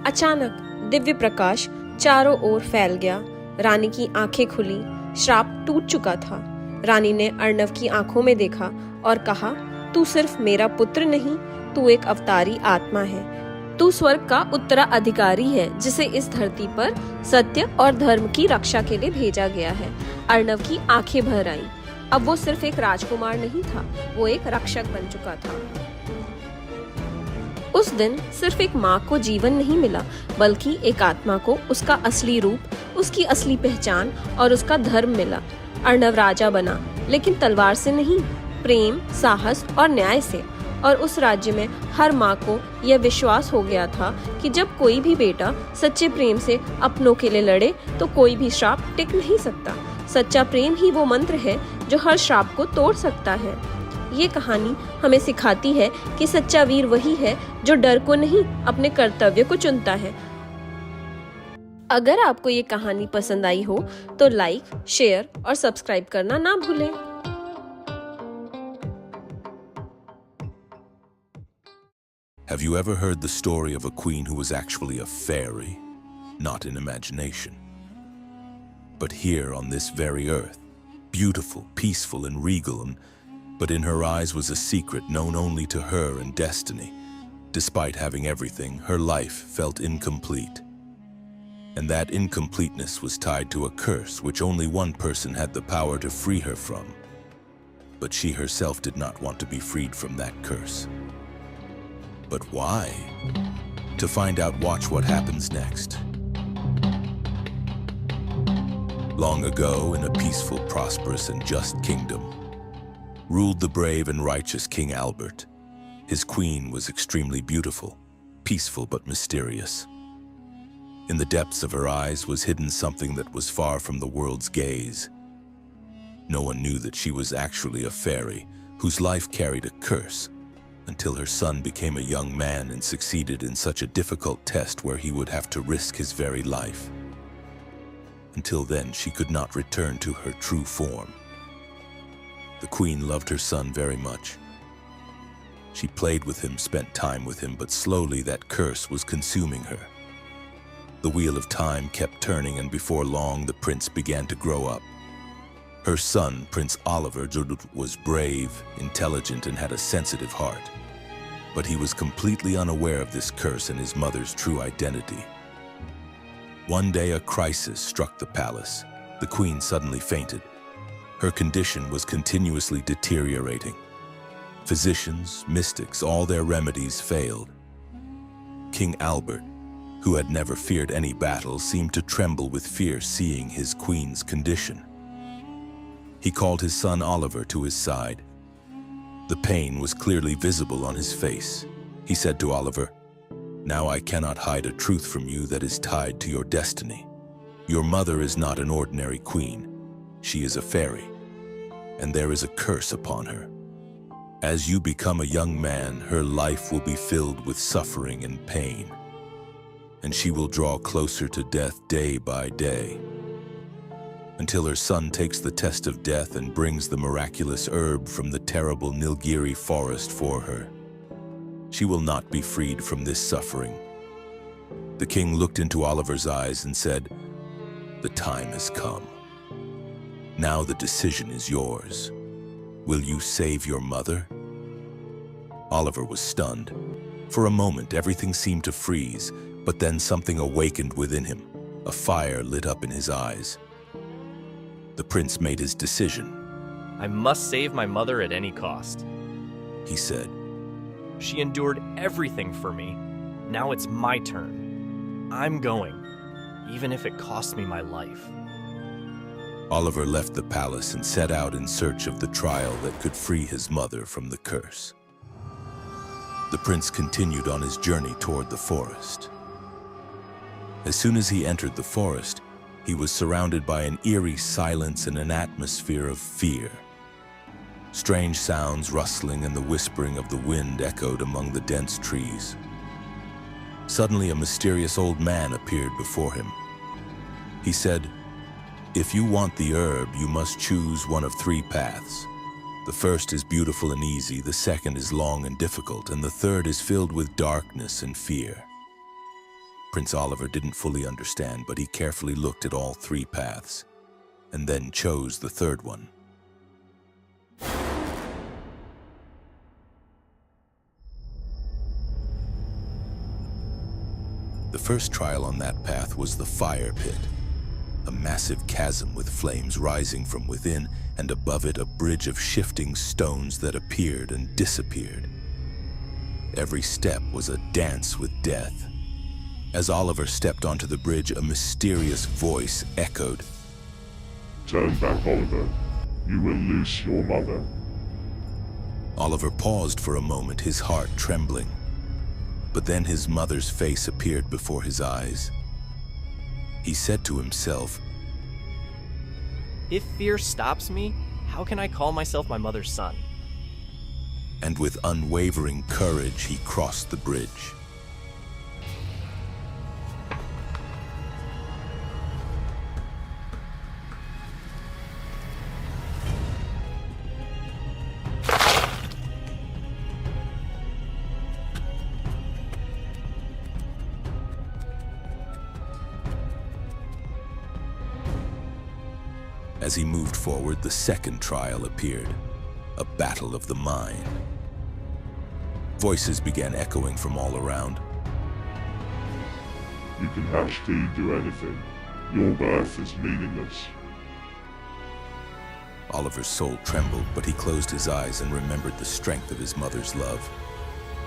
अचानक दिव्य प्रकाश चारों ओर फैल गया। रानी की आंखें खुली, श्राप टूट चुका था। रानी ने अर्नव की आंखों में देखा और कहा, तू सिर्फ मेरा पुत्र नहीं, तू एक अवतारी आत्मा है। तू स्वर्ग का उत्तराधिकारी है, जिसे इस धरती पर सत्य और धर्म की रक्षा के लिए भेजा गया है। अर्नव की आंखें भर आईं। अब वो सिर्फ एक राजकुमार नहीं था, वो एक रक्षक बन चुका था। उस दिन सिर्फ एक माँ को जीवन नहीं मिला, बल्कि एक आत्मा को उसका असली रूप, उसकी असली पहचान और उसका धर्म मिला। अर्नव राजा बना, लेकिन तलवार से नहीं, प्रेम, साहस और न्याय से। और उस राज्य में हर माँ को यह विश्वास हो गया था कि जब कोई भी बेटा सच्चे प्रेम से अपनों के लिए लड़े तो कोई भी श्राप टिक नहीं सकता। सच्चा प्रेम ही वो मंत्र है जो हर श्राप को तोड़ सकता है। ये कहानी हमें सिखाती है कि सच्चा वीर वही है जो डर को नहीं, अपने कर्तव्य को चुनता है। अगर आपको ये कहानी पसंद आई हो तो लाइक, शेयर और सब्सक्राइब करना ना भूलें। Have you ever heard the story of a queen who was actually a fairy, not in imagination, but here on this very earth, beautiful, peaceful, and regal, but in her eyes was a secret known only to her and destiny. Despite having everything, her life felt incomplete. And that incompleteness was tied to a curse which only one person had the power to free her from. But she herself did not want to be freed from that curse. But why? To find out, watch what happens next. Long ago, in a peaceful, prosperous, and just kingdom, ruled the brave and righteous King Albert. His queen was extremely beautiful, peaceful but mysterious. In the depths of her eyes was hidden something that was far from the world's gaze. No one knew that she was actually a fairy whose life carried a curse, until her son became a young man and succeeded in such a difficult test where he would have to risk his very life. Until then, she could not return to her true form. The queen loved her son very much. She played with him, spent time with him, but slowly that curse was consuming her. The wheel of time kept turning, and before long the prince began to grow up. Her son, Prince Oliver, was brave, intelligent, and had a sensitive heart. But he was completely unaware of this curse and his mother's true identity. One day a crisis struck the palace. The queen suddenly fainted. Her condition was continuously deteriorating. Physicians, mystics, all their remedies failed. King Albert, who had never feared any battle, seemed to tremble with fear seeing his queen's condition. He called his son Oliver to his side. The pain was clearly visible on his face. He said to Oliver, "Now I cannot hide a truth from you that is tied to your destiny. Your mother is not an ordinary queen. She is a fairy, and there is a curse upon her. As you become a young man, her life will be filled with suffering and pain, and she will draw closer to death day by day, until her son takes the test of death and brings the miraculous herb from the terrible Nilgiri forest for her. She will not be freed from this suffering." The king looked into Oliver's eyes and said, "The time has come. Now the decision is yours. Will you save your mother?" Oliver was stunned. For a moment, everything seemed to freeze, but then something awakened within him. A fire lit up in his eyes. The prince made his decision. "I must save my mother at any cost," he said. "She endured everything for me. Now it's my turn. I'm going, even if it costs me my life." Oliver left the palace and set out in search of the trial that could free his mother from the curse. The prince continued on his journey toward the forest. As soon as he entered the forest, he was surrounded by an eerie silence and an atmosphere of fear. Strange sounds, rustling, and the whispering of the wind echoed among the dense trees. Suddenly, a mysterious old man appeared before him. He said, "If you want the herb, you must choose one of three paths. The first is beautiful and easy, the second is long and difficult, and the third is filled with darkness and fear." Prince Oliver didn't fully understand, but he carefully looked at all three paths, and then chose the third one. The first trial on that path was the fire pit, a massive chasm with flames rising from within, and above it a bridge of shifting stones that appeared and disappeared. Every step was a dance with death. As Oliver stepped onto the bridge, a mysterious voice echoed, "Turn back, Oliver. You will lose your mother." Oliver paused for a moment, his heart trembling. But then his mother's face appeared before his eyes. He said to himself, "If fear stops me, how can I call myself my mother's son?" And with unwavering courage, he crossed the bridge. As he moved forward, the second trial appeared, a battle of the mind. Voices began echoing from all around. You can hashtag do anything. Your birth is meaningless. Oliver's soul trembled, but he closed his eyes and remembered the strength of his mother's love.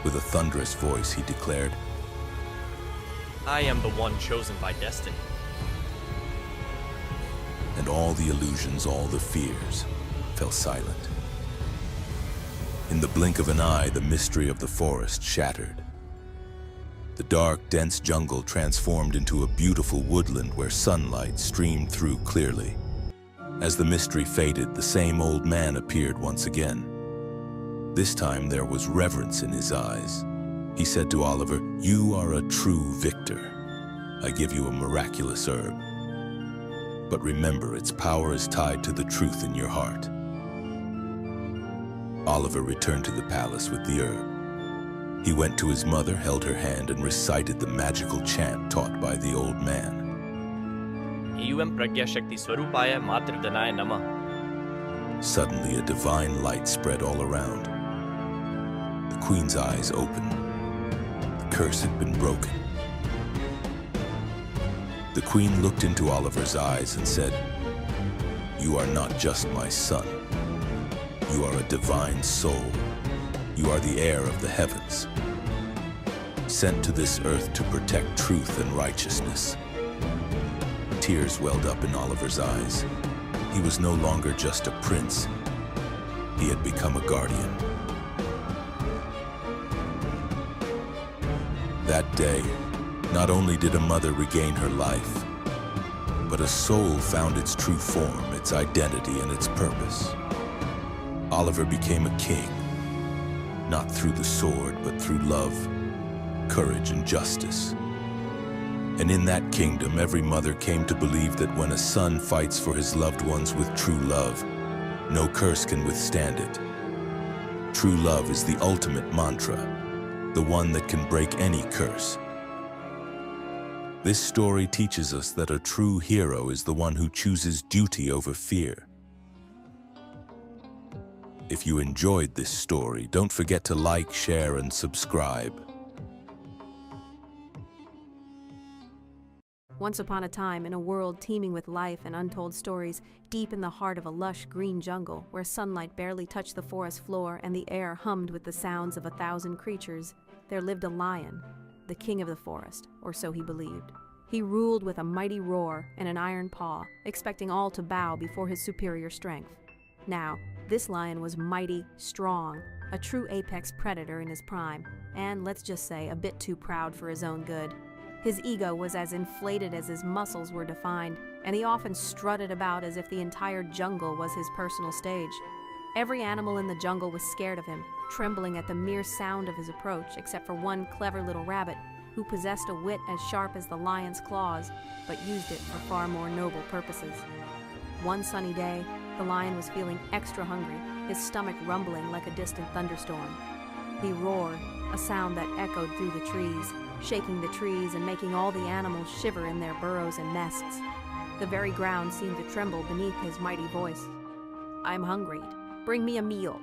With a thunderous voice, he declared, I am the one chosen by destiny. And all the illusions, all the fears, fell silent. In the blink of an eye, the mystery of the forest shattered. The dark, dense jungle transformed into a beautiful woodland where sunlight streamed through clearly. As the mystery faded, the same old man appeared once again. This time there was reverence in his eyes. He said to Oliver, "You are a true victor. I give you a miraculous herb. But remember, its power is tied to the truth in your heart." Oliver returned to the palace with the herb. He went to his mother, held her hand, and recited the magical chant taught by the old man. Evam pragya shakti swarupaya matridhanaya namah. Suddenly, a divine light spread all around. The queen's eyes opened. The curse had been broken. The queen looked into Oliver's eyes and said, "You are not just my son. You are a divine soul. You are the heir of the heavens, sent to this earth to protect truth and righteousness." Tears welled up in Oliver's eyes. He was no longer just a prince. He had become a guardian. That day, not only did a mother regain her life, but a soul found its true form, its identity, and its purpose. Oliver became a king, not through the sword, but through love, courage, and justice. And in that kingdom, every mother came to believe that when a son fights for his loved ones with true love, no curse can withstand it. True love is the ultimate mantra, the one that can break any curse. This story teaches us that a true hero is the one who chooses duty over fear. If you enjoyed this story, don't forget to like, share, and subscribe. Once upon a time, in a world teeming with life and untold stories, deep in the heart of a lush green jungle, where sunlight barely touched the forest floor and the air hummed with the sounds of 1,000 creatures, there lived a lion, the king of the forest, or so he believed. He ruled with a mighty roar and an iron paw, expecting all to bow before his superior strength. Now, this lion was mighty, strong, a true apex predator in his prime, and let's just say a bit too proud for his own good. His ego was as inflated as his muscles were defined, and he often strutted about as if the entire jungle was his personal stage. Every animal in the jungle was scared of him, trembling at the mere sound of his approach, except for one clever little rabbit who possessed a wit as sharp as the lion's claws, but used it for far more noble purposes. One sunny day, the lion was feeling extra hungry, his stomach rumbling like a distant thunderstorm. He roared, a sound that echoed through the trees, shaking the trees and making all the animals shiver in their burrows and nests. The very ground seemed to tremble beneath his mighty voice. "I'm hungry. Bring me a meal,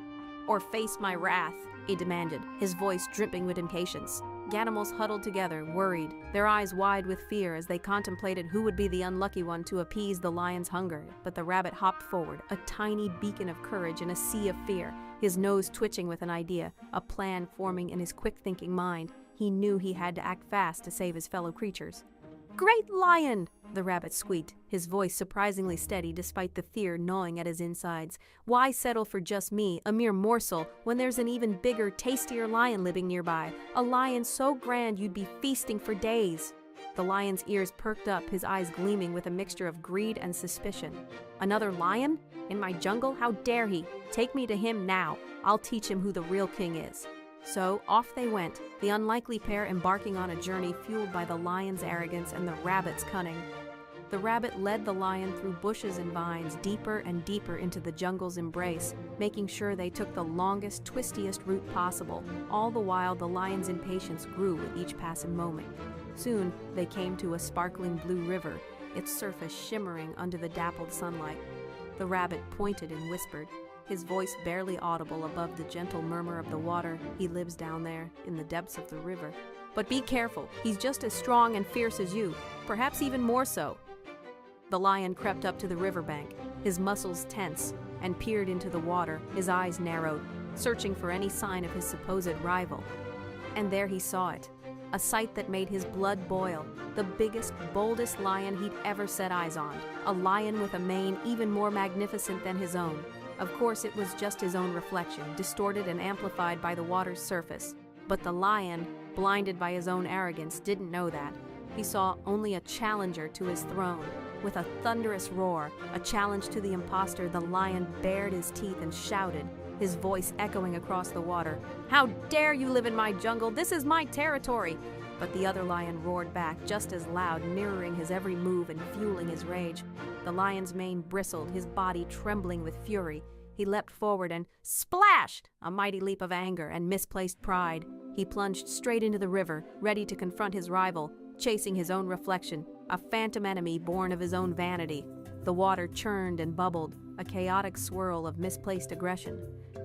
or face my wrath," he demanded, his voice dripping with impatience. The animals huddled together, worried, their eyes wide with fear as they contemplated who would be the unlucky one to appease the lion's hunger. But the rabbit hopped forward, a tiny beacon of courage in a sea of fear, his nose twitching with an idea, a plan forming in his quick-thinking mind. He knew he had to act fast to save his fellow creatures. "Great lion!" the rabbit squeaked, his voice surprisingly steady despite the fear gnawing at his insides. "Why settle for just me, a mere morsel, when there's an even bigger, tastier lion living nearby? A lion so grand you'd be feasting for days." The lion's ears perked up, his eyes gleaming with a mixture of greed and suspicion. Another lion? In my jungle? How dare he? Take me to him now. I'll teach him who the real king is. So off they went, the unlikely pair embarking on a journey fueled by the lion's arrogance and the rabbit's cunning. The rabbit led the lion through bushes and vines, deeper and deeper into the jungle's embrace, making sure they took the longest, twistiest route possible. All the while, the lion's impatience grew with each passing moment. Soon, they came to a sparkling blue river, its surface shimmering under the dappled sunlight. The rabbit pointed and whispered, his voice barely audible above the gentle murmur of the water. He lives down there, in the depths of the river. But be careful, he's just as strong and fierce as you, perhaps even more so. The lion crept up to the riverbank, his muscles tense, and peered into the water, his eyes narrowed, searching for any sign of his supposed rival. And there he saw it, a sight that made his blood boil, the biggest, boldest lion he'd ever set eyes on, a lion with a mane even more magnificent than his own. Of course, it was just his own reflection, distorted and amplified by the water's surface. But the lion, blinded by his own arrogance, didn't know that. He saw only a challenger to his throne. With a thunderous roar, a challenge to the imposter, the lion bared his teeth and shouted, his voice echoing across the water, "How dare you live in my jungle? This is my territory!" But the other lion roared back, just as loud, mirroring his every move and fueling his rage. The lion's mane bristled, his body trembling with fury. He leapt forward and splashed! A mighty leap of anger and misplaced pride. He plunged straight into the river, ready to confront his rival, chasing his own reflection, a phantom enemy born of his own vanity. The water churned and bubbled, a chaotic swirl of misplaced aggression.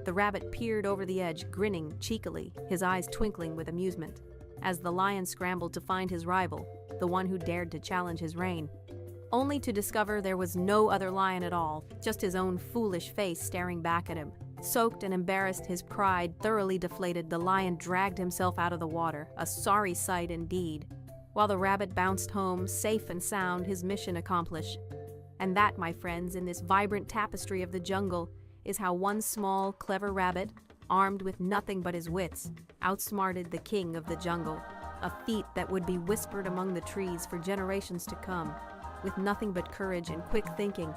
The rabbit peered over the edge, grinning cheekily, his eyes twinkling with amusement, as the lion scrambled to find his rival, the one who dared to challenge his reign, only to discover there was no other lion at all, just his own foolish face staring back at him. Soaked and embarrassed, his pride thoroughly deflated, the lion dragged himself out of the water, a sorry sight indeed, while the rabbit bounced home, safe and sound, his mission accomplished. And that, my friends, in this vibrant tapestry of the jungle, is how one small, clever rabbit, armed with nothing but his wits, outsmarted the king of the jungle, a feat that would be whispered among the trees for generations to come, with nothing but courage and quick thinking,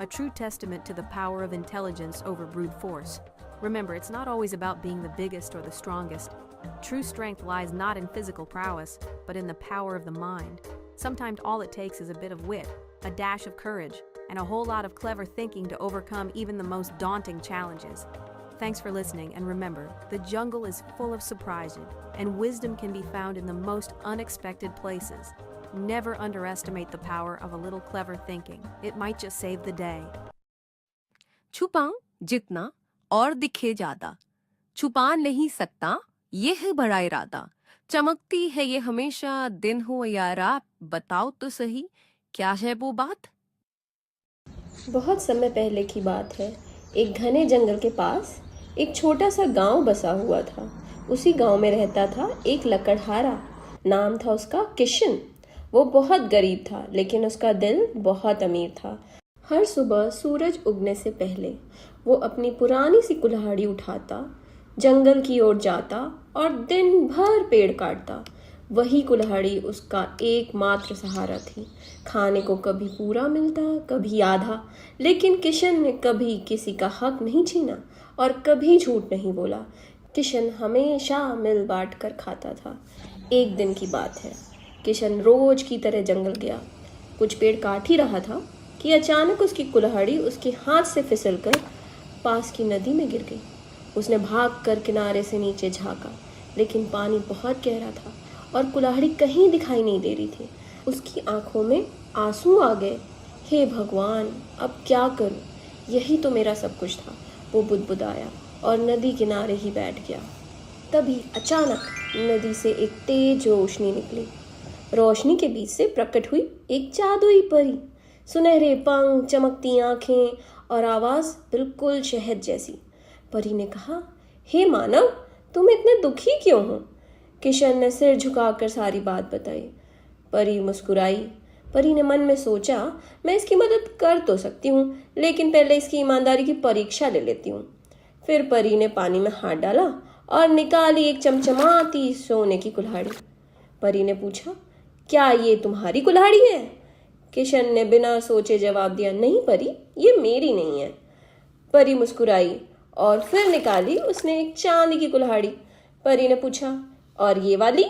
a true testament to the power of intelligence over brute force. Remember, it's not always about being the biggest or the strongest. True strength lies not in physical prowess, but in the power of the mind. Sometimes all it takes is a bit of wit, a dash of courage, and a whole lot of clever thinking to overcome even the most daunting challenges. Thanks for listening, and remember, the jungle is full of surprises, and wisdom can be found in the most unexpected places. Never underestimate the power of a little clever thinking. It might just save the day. छुपाऊं जितना और दिखे ज्यादा, छुपा नहीं सकता ये है बड़ा इरादा, चमकती है ये हमेशा दिन हो या रात, बताओ तो सही क्या है वो बात। बहुत समय पहले की बात है। एक घने जंगल के पास एक छोटा सा गांव बसा हुआ था। उसी गांव में रहता था एक लकड़हारा। नाम था उसका किशन। वो बहुत गरीब था, लेकिन उसका दिल बहुत अमीर था। हर सुबह सूरज उगने से पहले वो अपनी पुरानी सी कुल्हाड़ी उठाता, जंगल की ओर जाता और दिन भर पेड़ काटता। वही कुल्हाड़ी उसका एकमात्र सहारा थी। खाने को कभी पूरा मिलता, कभी आधा, लेकिन किशन ने कभी किसी का हक नहीं छीना और कभी झूठ नहीं बोला। किशन हमेशा मिल बांट कर खाता था। एक दिन की बात है, किशन रोज की तरह जंगल गया। कुछ पेड़ काट ही रहा था कि अचानक उसकी कुल्हाड़ी उसके हाथ से फिसलकर पास की नदी में गिर गई। उसने भागकर किनारे से नीचे झांका, लेकिन पानी बहुत गहरा था और कुल्हाड़ी कहीं दिखाई नहीं दे रही थी। उसकी आंखों में आंसू आ गए। हे भगवान, अब क्या करूं? यही तो मेरा सब कुछ था। वो बुदबुदाया और नदी किनारे ही बैठ गया। तभी अचानक नदी से एक तेज रोशनी निकली। रोशनी के बीच से प्रकट हुई एक जादुई परी। सुनहरे पंख, चमकती आंखें और आवाज़ बिल्कुल शहद जैसी। परी ने कहा, हे मानव, तुम इतने दुखी क्यों हो? किशन ने सिर झुकाकर सारी बात बताई। परी मुस्कुराई। परी ने मन में सोचा, मैं इसकी मदद कर तो सकती हूँ, लेकिन पहले इसकी ईमानदारी की परीक्षा ले लेती हूँ। फिर परी ने पानी में हाथ डाला और निकाली एक चमचमाती सोने की कुल्हाड़ी। परी ने पूछा, क्या ये तुम्हारी कुल्हाड़ी है? किशन ने बिना सोचे जवाब दिया, नहीं परी, ये मेरी नहीं है। परी मुस्कुराई और फिर निकाली उसने एक चांदी की कुल्हाड़ी। परी ने पूछा, और ये वाली?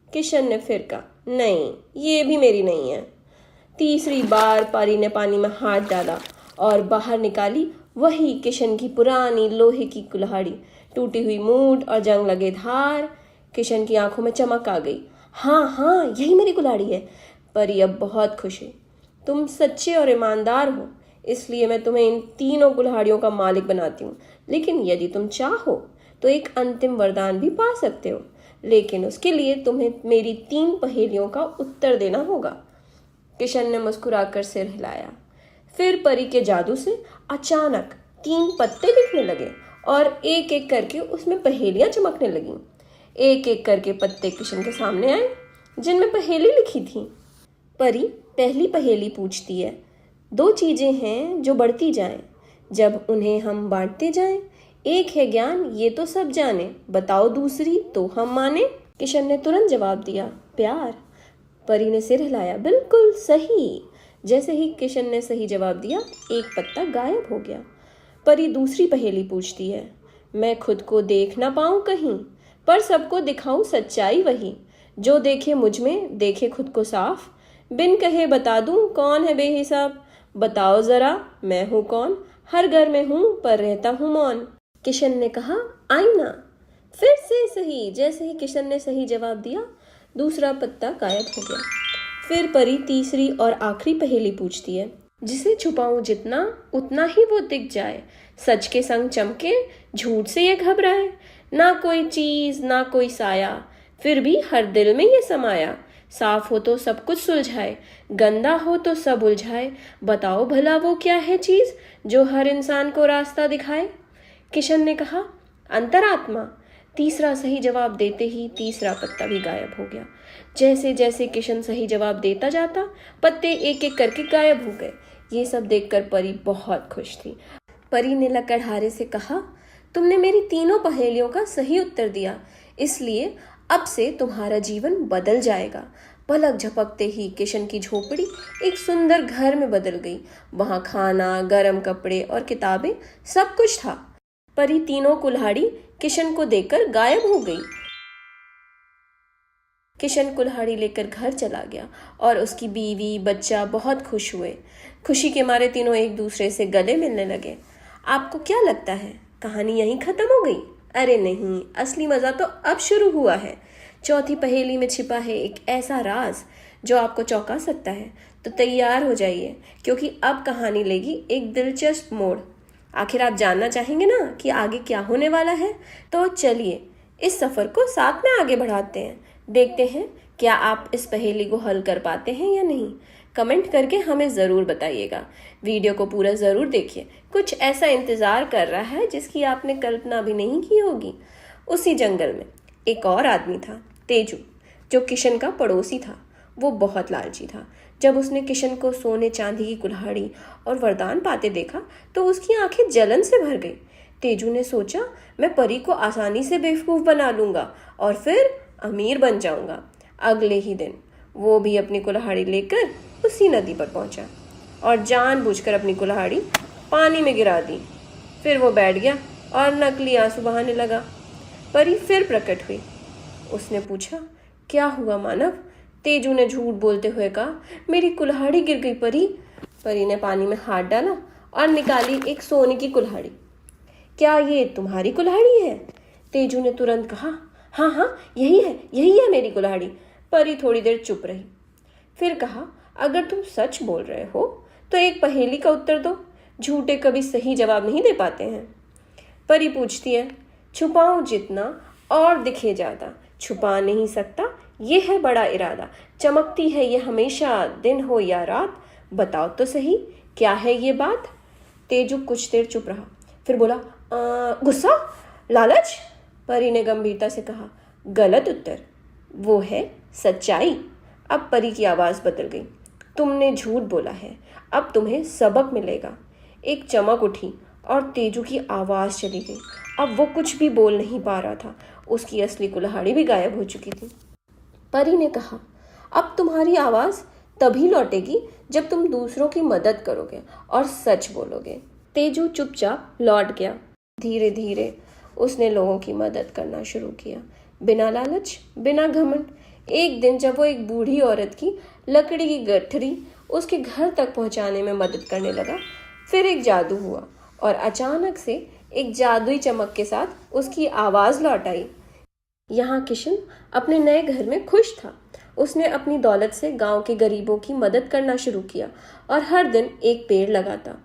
किशन ने फिर कहा, नहीं, ये भी मेरी नहीं है। तीसरी बार परी ने पानी में हाथ डाला और बाहर निकाली वही किशन की पुरानी लोहे की कुल्हाड़ी, टूटी हुई मूठ और जंग लगे धार। किशन की आंखों में चमक आ गई। हाँ हाँ, यही मेरी कुल्हाड़ी है। परी अब बहुत खुश है। तुम सच्चे और ईमानदार हो, इसलिए मैं तुम्हें इन तीनों कुल्हाड़ियों का मालिक बनाती हूँ। लेकिन यदि तुम चाहो तो एक अंतिम वरदान भी पा सकते हो, लेकिन उसके लिए तुम्हें मेरी 3 पहेलियों का उत्तर देना होगा। किशन ने मुस्कुराकर सिर हिलाया। फिर परी के जादू से अचानक 3 पत्ते दिखने लगे और एक एक करके उसमें पहेलियां चमकने लगीं। एक एक करके पत्ते किशन के सामने आए जिनमें पहेली लिखी थी। परी पहली पहेली पूछती है, 2 चीजें हैं जो बढ़ती जाएं, जब उन्हें हम बांटते जाएं। एक है ज्ञान, ये तो सब जाने, बताओ दूसरी तो हम माने। किशन ने तुरंत जवाब दिया, प्यार। परी ने सिर हिलाया, बिल्कुल सही। जैसे ही किशन ने सही जवाब दिया, एक पत्ता गायब हो गया। परी दूसरी पहेली पूछती है, मैं खुद को देख ना पाऊं कहीं, पर सबको दिखाऊं सच्चाई वही, जो देखे मुझ में देखे खुद को साफ, बिन कहे बता दूं कौन है बेहिसाब, बताओ जरा मैं हूं कौन, हर घर में हूं पर रहता हूं मौन। किशन ने कहा, आईना। फिर से सही। जैसे ही किशन ने सही जवाब दिया, दूसरा पत्ता गायब हो गया। फिर परी तीसरी और आखिरी पहेली पूछती है, जिसे छुपाऊं जितना उतना ही वो दिख जाए, सच के संग चमके झूठ से ये घबराए, ना कोई चीज ना कोई साया, फिर भी हर दिल में ये समाया, साफ हो तो सब कुछ सुलझाए, गंदा हो तो सब उलझाए, बताओ भला वो क्या है चीज जो हर इंसान को रास्ता दिखाए। किशन ने कहा, अंतरात्मा। तीसरा सही जवाब देते ही तीसरा पत्ता भी गायब हो गया। जैसे जैसे किशन सही जवाब देता जाता, पत्ते एक एक करके गायब हो गए। ये सब देखकर परी बहुत खुश थी। परी ने लकड़हारे से कहा, तुमने मेरी तीनों पहेलियों का सही उत्तर दिया, इसलिए अब से तुम्हारा जीवन बदल जाएगा। पलक झपकते ही किशन की झोपड़ी एक सुंदर घर में बदल गई। वहां खाना, गर्म कपड़े और किताबें सब कुछ था। परी तीनों कुल्हाड़ी किशन को देकर गायब हो गई। किशन कुल्हाड़ी लेकर घर चला गया और उसकी बीवी बच्चा बहुत खुश हुए। खुशी के मारे तीनों एक दूसरे से गले मिलने लगे। आपको क्या लगता है कहानी यहीं खत्म हो गई? अरे नहीं, असली मजा तो अब शुरू हुआ है। चौथी पहेली में छिपा है एक ऐसा राज जो आपको चौंका सकता है। तो तैयार हो जाइए, क्योंकि अब कहानी लेगी एक दिलचस्प मोड़। आखिर आप जानना चाहेंगे ना कि आगे क्या होने वाला है? तो चलिए इस सफर को साथ में आगे बढ़ाते हैं। देखते हैं क्या आप इस पहेली को हल कर पाते हैं या नहीं। कमेंट करके हमें ज़रूर बताइएगा। वीडियो को पूरा ज़रूर देखिए, कुछ ऐसा इंतज़ार कर रहा है जिसकी आपने कल्पना भी नहीं की होगी। उसी जंगल में एक और आदमी था, तेजू, जो किशन का पड़ोसी था। वो बहुत लालची था। जब उसने किशन को सोने चांदी की कुल्हाड़ी और वरदान पाते देखा तो उसकी आंखें जलन से भर गई। तेजू ने सोचा, मैं परी को आसानी से बेवकूफ़ बना लूँगा और फिर अमीर बन जाऊँगा। अगले ही दिन वो भी अपनी कुल्हाड़ी लेकर उसी नदी पर पहुँचा और जानबूझकर अपनी कुल्हाड़ी पानी में गिरा दी। फिर वो बैठ गया और नकली आंसू बहाने लगा। परी फिर प्रकट हुई। उसने पूछा, क्या हुआ मानव? तेजू ने झूठ बोलते हुए कहा, मेरी कुल्हाड़ी गिर गई परी। परी ने पानी में हाथ डाला और निकाली एक सोने की कुल्हाड़ी। क्या ये तुम्हारी कुल्हाड़ी है? तेजू ने तुरंत कहा, हाँ हाँ, यही है मेरी कुल्हाड़ी। परी थोड़ी देर चुप रही, फिर कहा, अगर तुम सच बोल रहे हो तो एक पहेली का उत्तर दो। झूठे कभी सही जवाब नहीं दे पाते हैं। परी पूछती है, छुपाऊं जितना और दिखे ज़्यादा, छुपा नहीं सकता ये है बड़ा इरादा, चमकती है ये हमेशा दिन हो या रात, बताओ तो सही क्या है ये बात। तेजू कुछ देर चुप रहा, फिर बोला, गुस्सा, लालच। परी ने गंभीरता से कहा, गलत उत्तर, वो है सच्चाई। अब परी की आवाज़ बदल गई, तुमने झूठ बोला है, अब तुम्हें सबक मिलेगा। एक चमक उठी और तेजू की आवाज़ चली गई। अब वो कुछ भी बोल नहीं पा रहा था। उसकी असली कुल्हाड़ी भी गायब हो चुकी थी। परी ने कहा, अब तुम्हारी आवाज़ तभी लौटेगी जब तुम दूसरों की मदद करोगे और सच बोलोगे। तेजू चुपचाप लौट गया। धीरे धीरे उसने लोगों की मदद करना शुरू किया, बिना लालच, बिना घमंड। एक दिन जब वो एक बूढ़ी औरत की लकड़ी की गठरी उसके घर तक पहुंचाने में मदद करने लगा, फिर एक जादू हुआ और अचानक से एक जादुई चमक के साथ उसकी आवाज़ लौट आई। यहाँ किशन अपने नए घर में खुश था। उसने अपनी दौलत से गांव के गरीबों की मदद करना शुरू किया और हर दिन एक पेड़ लगाता।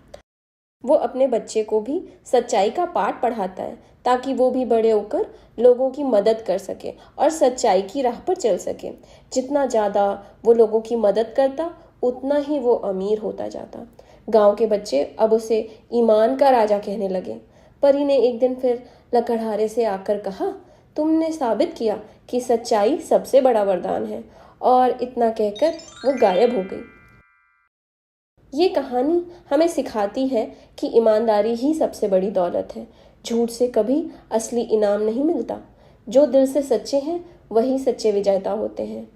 वो अपने बच्चे को भी सच्चाई का पाठ पढ़ाता है ताकि वो भी बड़े होकर लोगों की मदद कर सके और सच्चाई की राह पर चल सके। जितना ज़्यादा वो लोगों की मदद करता उतना ही वो अमीर होता जाता। गांव के बच्चे अब उसे ईमान का राजा कहने लगे। परी ने एक दिन फिर लकड़हारे से आकर कहा, तुमने साबित किया कि सच्चाई सबसे बड़ा वरदान है। और इतना कहकर वो गायब हो गई। ये कहानी हमें सिखाती है कि ईमानदारी ही सबसे बड़ी दौलत है। झूठ से कभी असली इनाम नहीं मिलता। जो दिल से सच्चे हैं वही सच्चे विजेता होते हैं।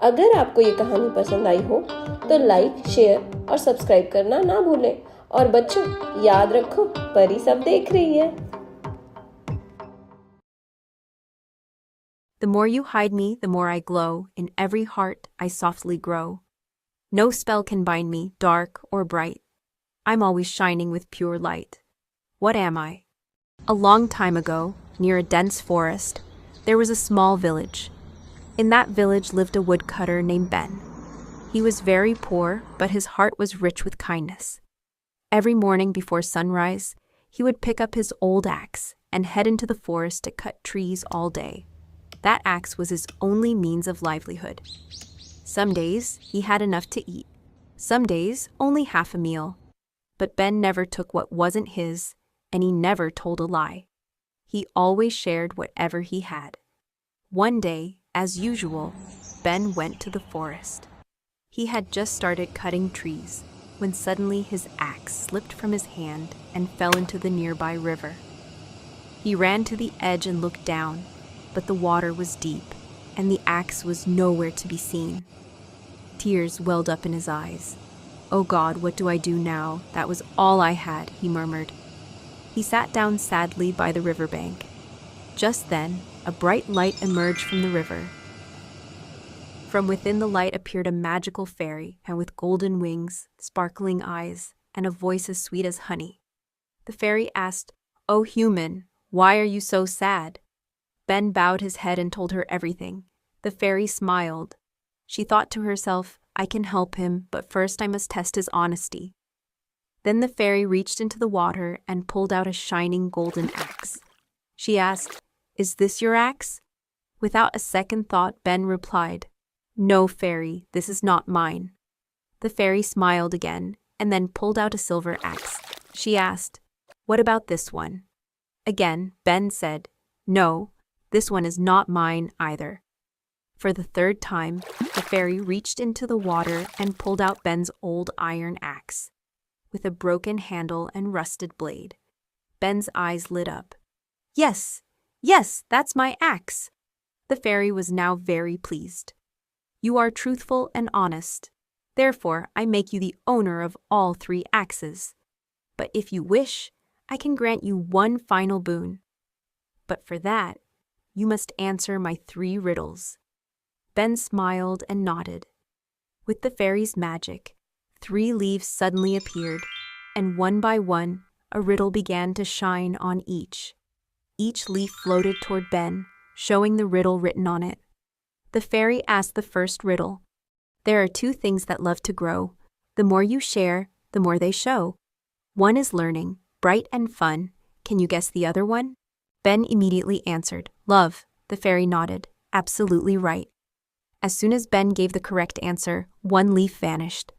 अगर आपको ये कहानी पसंद आई हो तो लाइक, शेयर और सब्सक्राइब करना ना भूलें। और बच्चों, याद रखो, परी सब देख रही है। The more you hide me, the more I glow. In every heart I softly grow. No spell can bind me, dark or bright. I'm always shining with pure light. What am I? A long time ago, near a dense forest, there was a small village. In that village lived a woodcutter named Ben. He was very poor, but his heart was rich with kindness. Every morning before sunrise, he would pick up his old axe and head into the forest to cut trees all day. That axe was his only means of livelihood. Some days he had enough to eat. Some days only half a meal. But Ben never took what wasn't his, and he never told a lie. He always shared whatever he had. One day, as usual, Ben went to the forest. He had just started cutting trees when suddenly his axe slipped from his hand and fell into the nearby river. He ran to the edge and looked down, but the water was deep, and the axe was nowhere to be seen. Tears welled up in his eyes. "Oh God, what do I do now? That was all I had," he murmured. He sat down sadly by the riverbank. Just then, a bright light emerged from the river. From within the light appeared a magical fairy, and with golden wings, sparkling eyes, and a voice as sweet as honey. The fairy asked, "Oh human, why are you so sad?" Ben bowed his head and told her everything. The fairy smiled. She thought to herself, "I can help him, but first I must test his honesty." Then the fairy reached into the water and pulled out a shining golden axe. She asked, "Is this your axe?" Without a second thought, Ben replied, "No, fairy, this is not mine." The fairy smiled again and then pulled out a silver axe. She asked, "What about this one?" Again, Ben said, "No, this one is not mine either." For the third time, the fairy reached into the water and pulled out Ben's old iron axe, with a broken handle and rusted blade. Ben's eyes lit up. Yes, yes, that's my axe." The fairy was now very pleased. "You are truthful and honest. Therefore, I make you the owner of all 3 axes. But if you wish, I can grant you one final boon. But for that, you must answer my 3 riddles." Ben smiled and nodded. With the fairy's magic, 3 leaves suddenly appeared, and one by one, a riddle began to shine on each. Each leaf floated toward Ben, showing the riddle written on it. The fairy asked the first riddle. "There are 2 things that love to grow. The more you share, the more they show. One is learning, bright and fun. Can you guess the other one?" Ben immediately answered, "Love." The fairy nodded. "Absolutely right." As soon as Ben gave the correct answer, 1 leaf vanished.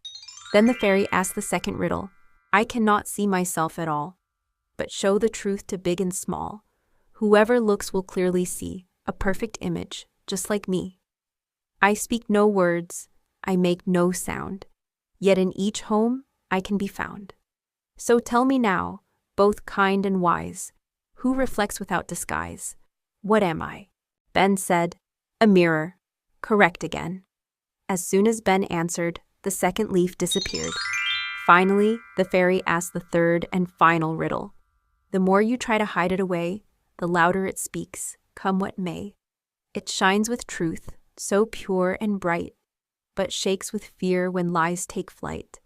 Then the fairy asked the second riddle. "I cannot see myself at all, but show the truth to big and small. Whoever looks will clearly see a perfect image, just like me. I speak no words, I make no sound, yet in each home I can be found. So tell me now, both kind and wise, who reflects without disguise? What am I?" Ben said, "A mirror." Correct again. As soon as Ben answered, the second leaf disappeared. Finally, the fairy asked the third and final riddle. The more you try to hide it away, the louder it speaks, come what may. It shines with truth, so pure and bright, but shakes with fear when lies take flight.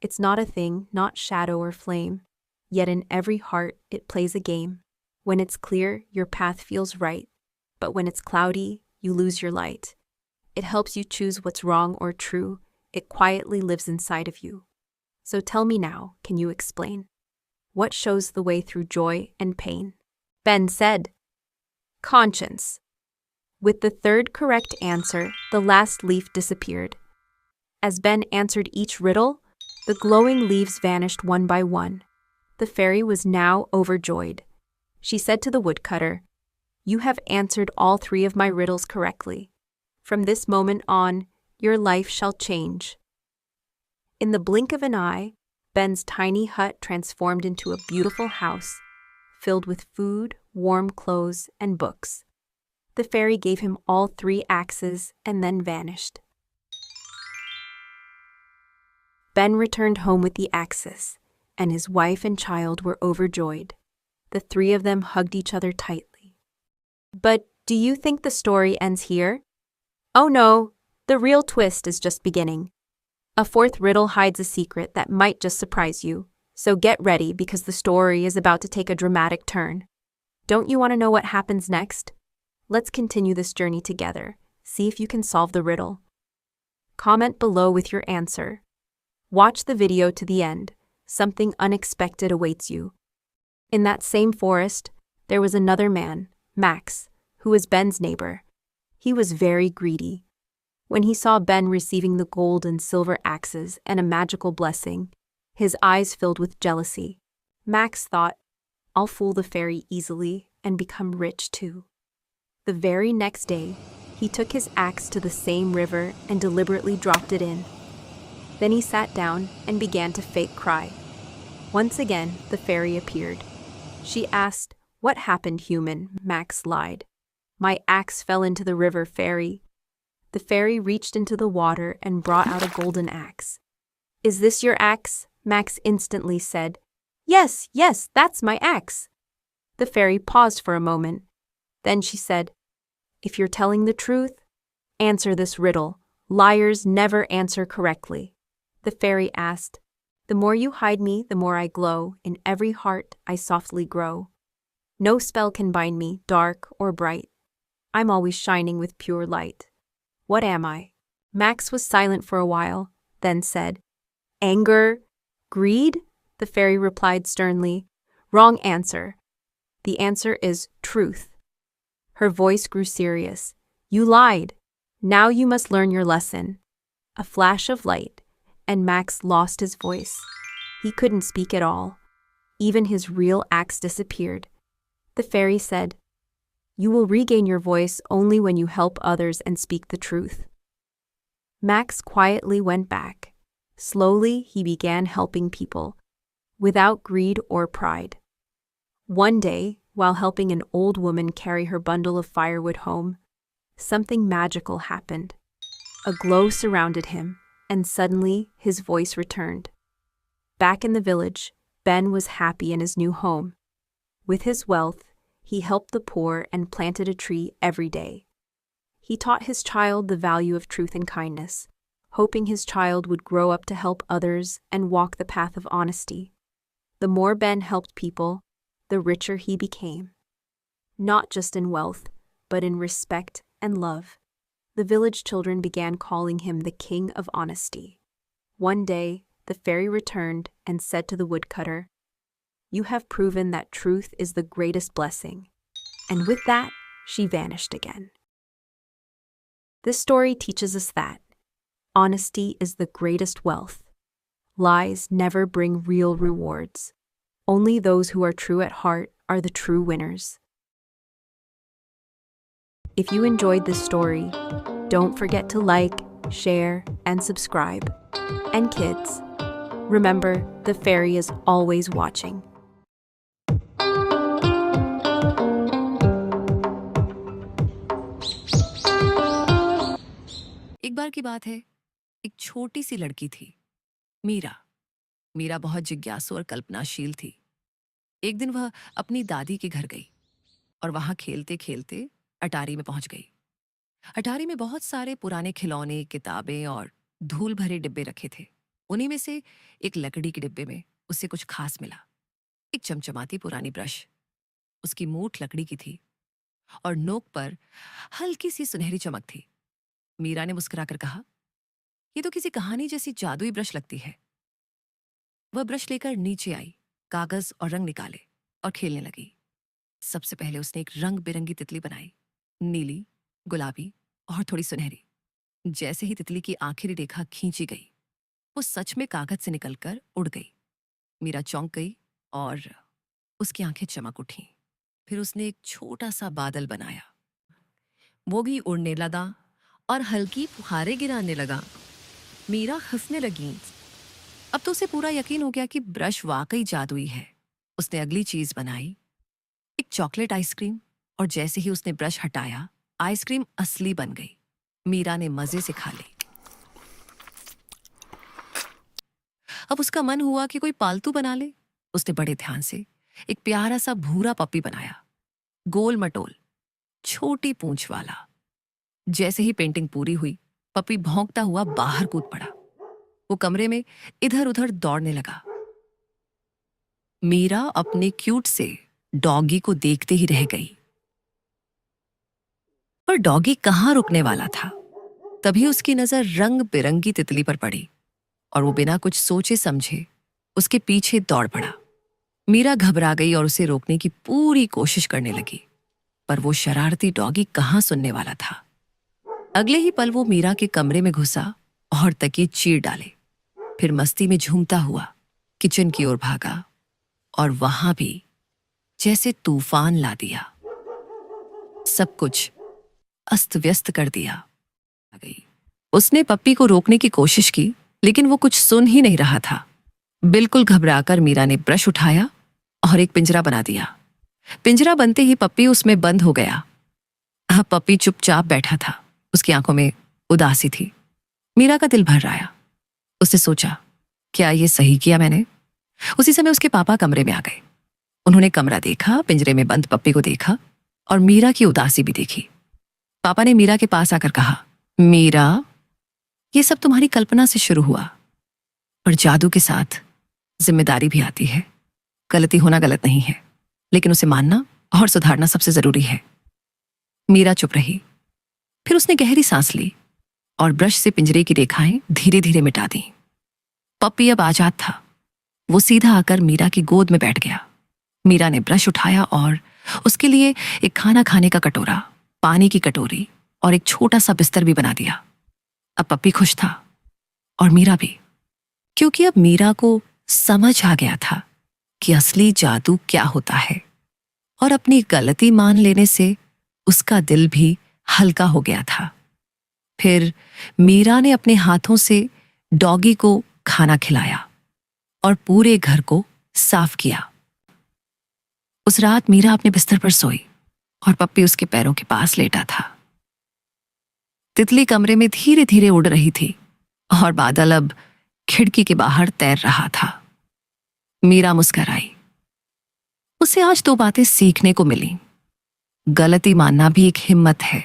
It's not a thing, not shadow or flame, yet in every heart it plays a game. When it's clear, your path feels right, but when it's cloudy, you lose your light. It helps you choose what's wrong or true. It quietly lives inside of you. So tell me now, can you explain? What shows the way through joy and pain? Ben said, conscience. With the third correct answer, the last leaf disappeared. As Ben answered each riddle, the glowing leaves vanished one by one. The fairy was now overjoyed. She said to the woodcutter, "You have answered all 3 of my riddles correctly. From this moment on, your life shall change." In the blink of an eye, Ben's tiny hut transformed into a beautiful house, filled with food, warm clothes, and books. The fairy gave him all 3 axes and then vanished. Ben returned home with the axes, and his wife and child were overjoyed. The 3 of them hugged each other tightly. But do you think the story ends here? Oh no, the real twist is just beginning. A 4th riddle hides a secret that might just surprise you, so get ready because the story is about to take a dramatic turn. Don't you want to know what happens next? Let's continue this journey together. See if you can solve the riddle. Comment below with your answer. Watch the video to the end. Something unexpected awaits you. In that same forest, there was another man, Max, who was Ben's neighbor. He was very greedy. When he saw Ben receiving the gold and silver axes and a magical blessing, his eyes filled with jealousy. Max thought, "I'll fool the fairy easily and become rich too." The very next day, he took his axe to the same river and deliberately dropped it in. Then he sat down and began to fake cry. Once again, the fairy appeared. She asked, "What happened, human?" Max lied. "My axe fell into the river, fairy." The fairy reached into the water and brought out a golden axe. "Is this your axe?" Max instantly said. Yes, that's my axe." The fairy paused for a moment. Then she said, "If you're telling the truth, answer this riddle. Liars never answer correctly." The fairy asked, "The more you hide me, the more I glow. In every heart I softly grow. No spell can bind me, dark or bright. I'm always shining with pure light. What am I?" Max was silent for a while, then said, "Anger? Greed?" The fairy replied sternly, "Wrong answer. The answer is truth." Her voice grew serious. "You lied. Now you must learn your lesson." A flash of light, and Max lost his voice. He couldn't speak at all. Even his real axe disappeared. The fairy said, "You will regain your voice only when you help others and speak the truth." Max quietly went back. Slowly, he began helping people, without greed or pride. One day, while helping an old woman carry her bundle of firewood home, something magical happened. A glow surrounded him, and suddenly his voice returned. Back in the village, Ben was happy in his new home. With his wealth, he helped the poor and planted a tree every day. He taught his child the value of truth and kindness, hoping his child would grow up to help others and walk the path of honesty. The more Ben helped people, the richer he became. Not just in wealth, but in respect and love. The village children began calling him the King of Honesty. One day, the fairy returned and said to the woodcutter, "You have proven that truth is the greatest blessing." And with that, she vanished again. This story teaches us that honesty is the greatest wealth. Lies never bring real rewards. Only those who are true at heart are the true winners. If you enjoyed this story, don't forget to like, share, and subscribe. And kids, remember, the fairy is always watching. एक बार बार की बात है, एक छोटी सी लड़की थी, मीरा। मीरा बहुत जिज्ञासु और कल्पनाशील थी। एक दिन वह अपनी दादी के घर गई और वहां खेलते खेलते अटारी में पहुंच गई। अटारी में बहुत सारे पुराने खिलौने, किताबें और धूल भरे डिब्बे रखे थे। उन्हीं में से एक लकड़ी के डिब्बे में उसे कुछ खास मिला। एक चमचमाती पुरानी ब्रश। उसकी मूठ लकड़ी की थी और नोक पर हल्की सी सुनहरी चमक थी। मीरा ने मुस्कुराकर कहा, ये तो किसी कहानी जैसी जादुई ब्रश लगती है। वह ब्रश लेकर नीचे आई, कागज और रंग निकाले और खेलने लगी। सबसे पहले उसने एक रंग बिरंगी तितली बनाई, नीली, गुलाबी और थोड़ी सुनहरी। जैसे ही तितली की आखिरी रेखा खींची गई, वो सच में कागज से निकलकर उड़ गई। मीरा चौंक गई और उसकी आंखें चमक उठीं। फिर उसने एक छोटा सा बादल बनाया। वो भी उड़ने लगा और हल्की फुहारे गिराने लगा। मीरा हंसने लगी। अब तो उसे पूरा यकीन हो गया कि ब्रश वाकई जादुई है। उसने अगली चीज बनाई, एक चॉकलेट आइसक्रीम, और जैसे ही उसने ब्रश हटाया, आइसक्रीम असली बन गई। मीरा ने मजे से खा ली। अब उसका मन हुआ कि कोई पालतू बना ले। उसने बड़े ध्यान से एक प्यारा सा भूरा पपी बनाया, गोल मटोल, छोटी पूंछ वाला। जैसे ही पेंटिंग पूरी हुई, पपी भौंकता हुआ बाहर कूद पड़ा। वो कमरे में इधर उधर दौड़ने लगा। मीरा अपने क्यूट से डॉगी को देखते ही रह गई। पर डॉगी कहाँ रुकने वाला था। तभी उसकी नजर रंग बिरंगी तितली पर पड़ी और वो बिना कुछ सोचे समझे उसके पीछे दौड़ पड़ा। मीरा घबरा गई और उसे रोकने की पूरी कोशिश करने लगी, पर वो शरारती डॉगी कहाँ सुनने वाला था। अगले ही पल वो मीरा के कमरे में घुसा और तकिए चीर डाले। फिर मस्ती में झूमता हुआ किचन की ओर भागा और वहां भी जैसे तूफान ला दिया। सब कुछ अस्त व्यस्त कर दिया। उसने पप्पी को रोकने की कोशिश की, लेकिन वो कुछ सुन ही नहीं रहा था। बिल्कुल घबराकर मीरा ने ब्रश उठाया और एक पिंजरा बना दिया। पिंजरा बनते ही पप्पी उसमें बंद हो गया। अब पप्पी चुपचाप बैठा था। उसकी आंखों में उदासी थी। मीरा का दिल भर आया। उसने सोचा, क्या ये सही किया मैंने? उसी समय उसके पापा कमरे में आ गए। उन्होंने कमरा देखा, पिंजरे में बंद पप्पी को देखा और मीरा की उदासी भी देखी। पापा ने मीरा के पास आकर कहा, मीरा, ये सब तुम्हारी कल्पना से शुरू हुआ, पर जादू के साथ जिम्मेदारी भी आती है। गलती होना गलत नहीं है, लेकिन उसे मानना और सुधारना सबसे जरूरी है। मीरा चुप रही। फिर उसने गहरी सांस ली और ब्रश से पिंजरे की रेखाएं धीरे धीरे मिटा दी। पप्पी अब आजाद था। वो सीधा आकर मीरा की गोद में बैठ गया। मीरा ने ब्रश उठाया और उसके लिए एक खाना खाने का कटोरा, पानी की कटोरी और एक छोटा सा बिस्तर भी बना दिया। अब पप्पी खुश था और मीरा भी, क्योंकि अब मीरा को समझ आ गया था कि असली जादू क्या होता है। और अपनी गलती मान लेने से उसका दिल भी हल्का हो गया था। फिर मीरा ने अपने हाथों से डॉगी को खाना खिलाया और पूरे घर को साफ किया। उस रात मीरा अपने बिस्तर पर सोई और पप्पी उसके पैरों के पास लेटा था। तितली कमरे में धीरे धीरे उड़ रही थी और बादल अब खिड़की के बाहर तैर रहा था। मीरा मुस्कुराई। उसे आज 2 बातें सीखने को मिली। गलती मानना भी एक हिम्मत है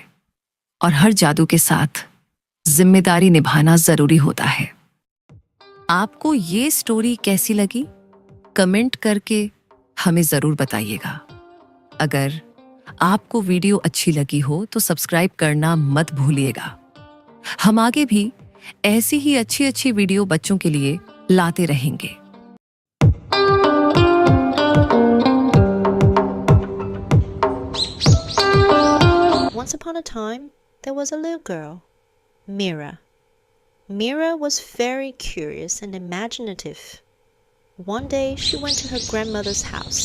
और हर जादू के साथ जिम्मेदारी निभाना जरूरी होता है। आपको ये स्टोरी कैसी लगी? कमेंट करके हमें जरूर बताइएगा। अगर आपको वीडियो अच्छी लगी हो तो सब्सक्राइब करना मत भूलिएगा। हम आगे भी ऐसी ही अच्छी अच्छी वीडियो बच्चों के लिए लाते रहेंगे। Once upon a time, there was a little girl, Mira. Mira was very curious and imaginative. One day, she went to her grandmother's house,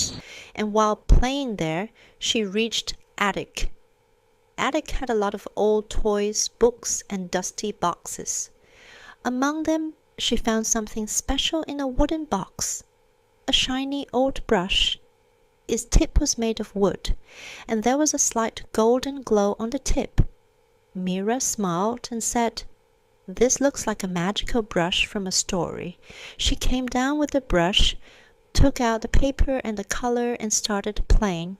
and while playing there, she reached attic. Attic had a lot of old toys, books, and dusty boxes. Among them, she found something special in a wooden box, a shiny old brush. Its tip was made of wood, and there was a slight golden glow on the tip. Mira smiled and said, This looks like a magical brush from a story. She came down with the brush, took out the paper and the color and started playing.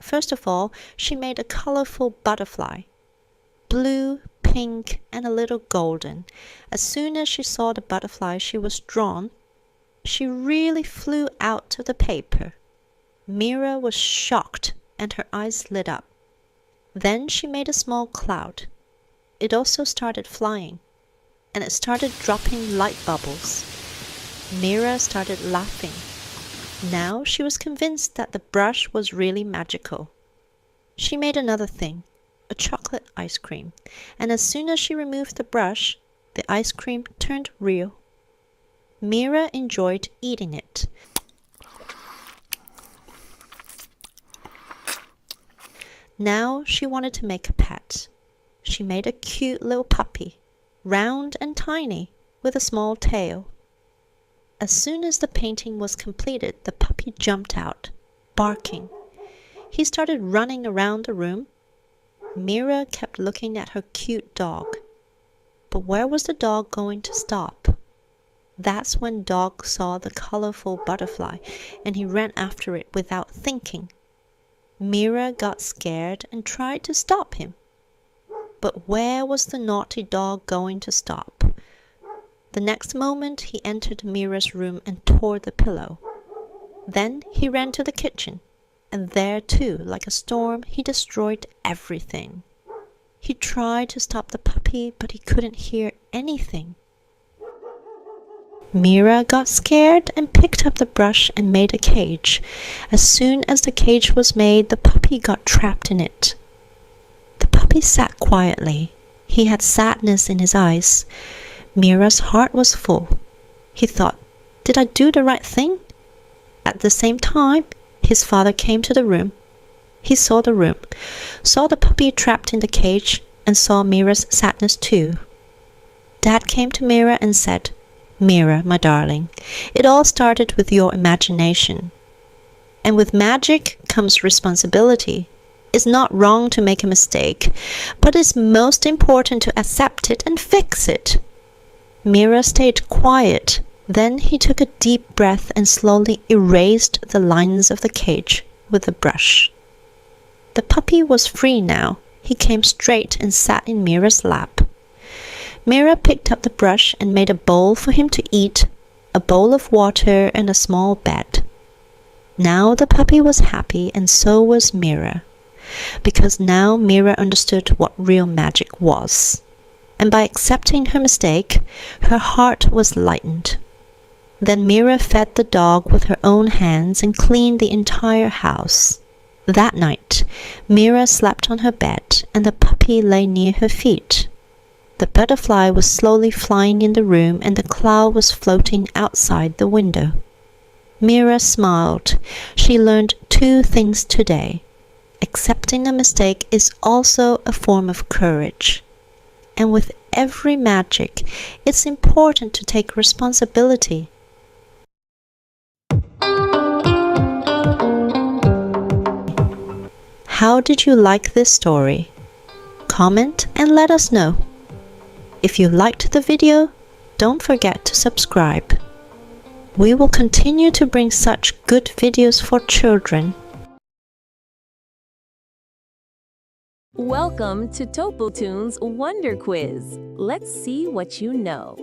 First of all, she made a colorful butterfly. Blue, pink, and a little golden. As soon as she saw the butterfly she was drawn, she really flew out of the paper. Mira was shocked and her eyes lit up. Then she made a small cloud. It also started flying, and it started dropping light bubbles. Mira started laughing. Now she was convinced that the brush was really magical. She made another thing, a chocolate ice cream, and as soon as she removed the brush, the ice cream turned real. Mira enjoyed eating it. Now she wanted to make a pet. She made a cute little puppy, round and tiny, with a small tail. As soon as the painting was completed, the puppy jumped out, barking. He started running around the room. Mira kept looking at her cute dog. But where was the dog going to stop? That's when Dog saw the colorful butterfly, and he ran after it without thinking. Mira got scared and tried to stop him. But where was the naughty dog going to stop? The next moment he entered Mira's room and tore the pillow. Then he ran to the kitchen, and there too, like a storm, he destroyed everything. He tried to stop the puppy, but he couldn't hear anything. Mira got scared and picked up the brush and made a cage. As soon as the cage was made, the puppy got trapped in it. The puppy sat quietly. He had sadness in his eyes. Mira's heart was full. He thought, did I do the right thing? At the same time, his father came to the room. He saw the room, saw the puppy trapped in the cage, and saw Mira's sadness too. Dad came to Mira and said, Mira, my darling, it all started with your imagination. And with magic comes responsibility. It's not wrong to make a mistake, but it's most important to accept it and fix it. Mira stayed quiet. Then he took a deep breath and slowly erased the lines of the cage with a brush. The puppy was free now. He came straight and sat in Mira's lap. Mira picked up the brush and made a bowl for him to eat, a bowl of water and a small bed. Now the puppy was happy, and so was Mira, because now Mira understood what real magic was. And by accepting her mistake, her heart was lightened. Then Mira fed the dog with her own hands and cleaned the entire house. That night, Mira slept on her bed, and the puppy lay near her feet. The butterfly was slowly flying in the room, and the cloud was floating outside the window. Mira smiled. She learned 2 things today. Accepting a mistake is also a form of courage. And with every magic, it's important to take responsibility. How did you like this story? Comment and let us know. If you liked the video, don't forget to subscribe. We will continue to bring such good videos for children. Welcome to Topu Toons Wonder Quiz. Let's see what you know.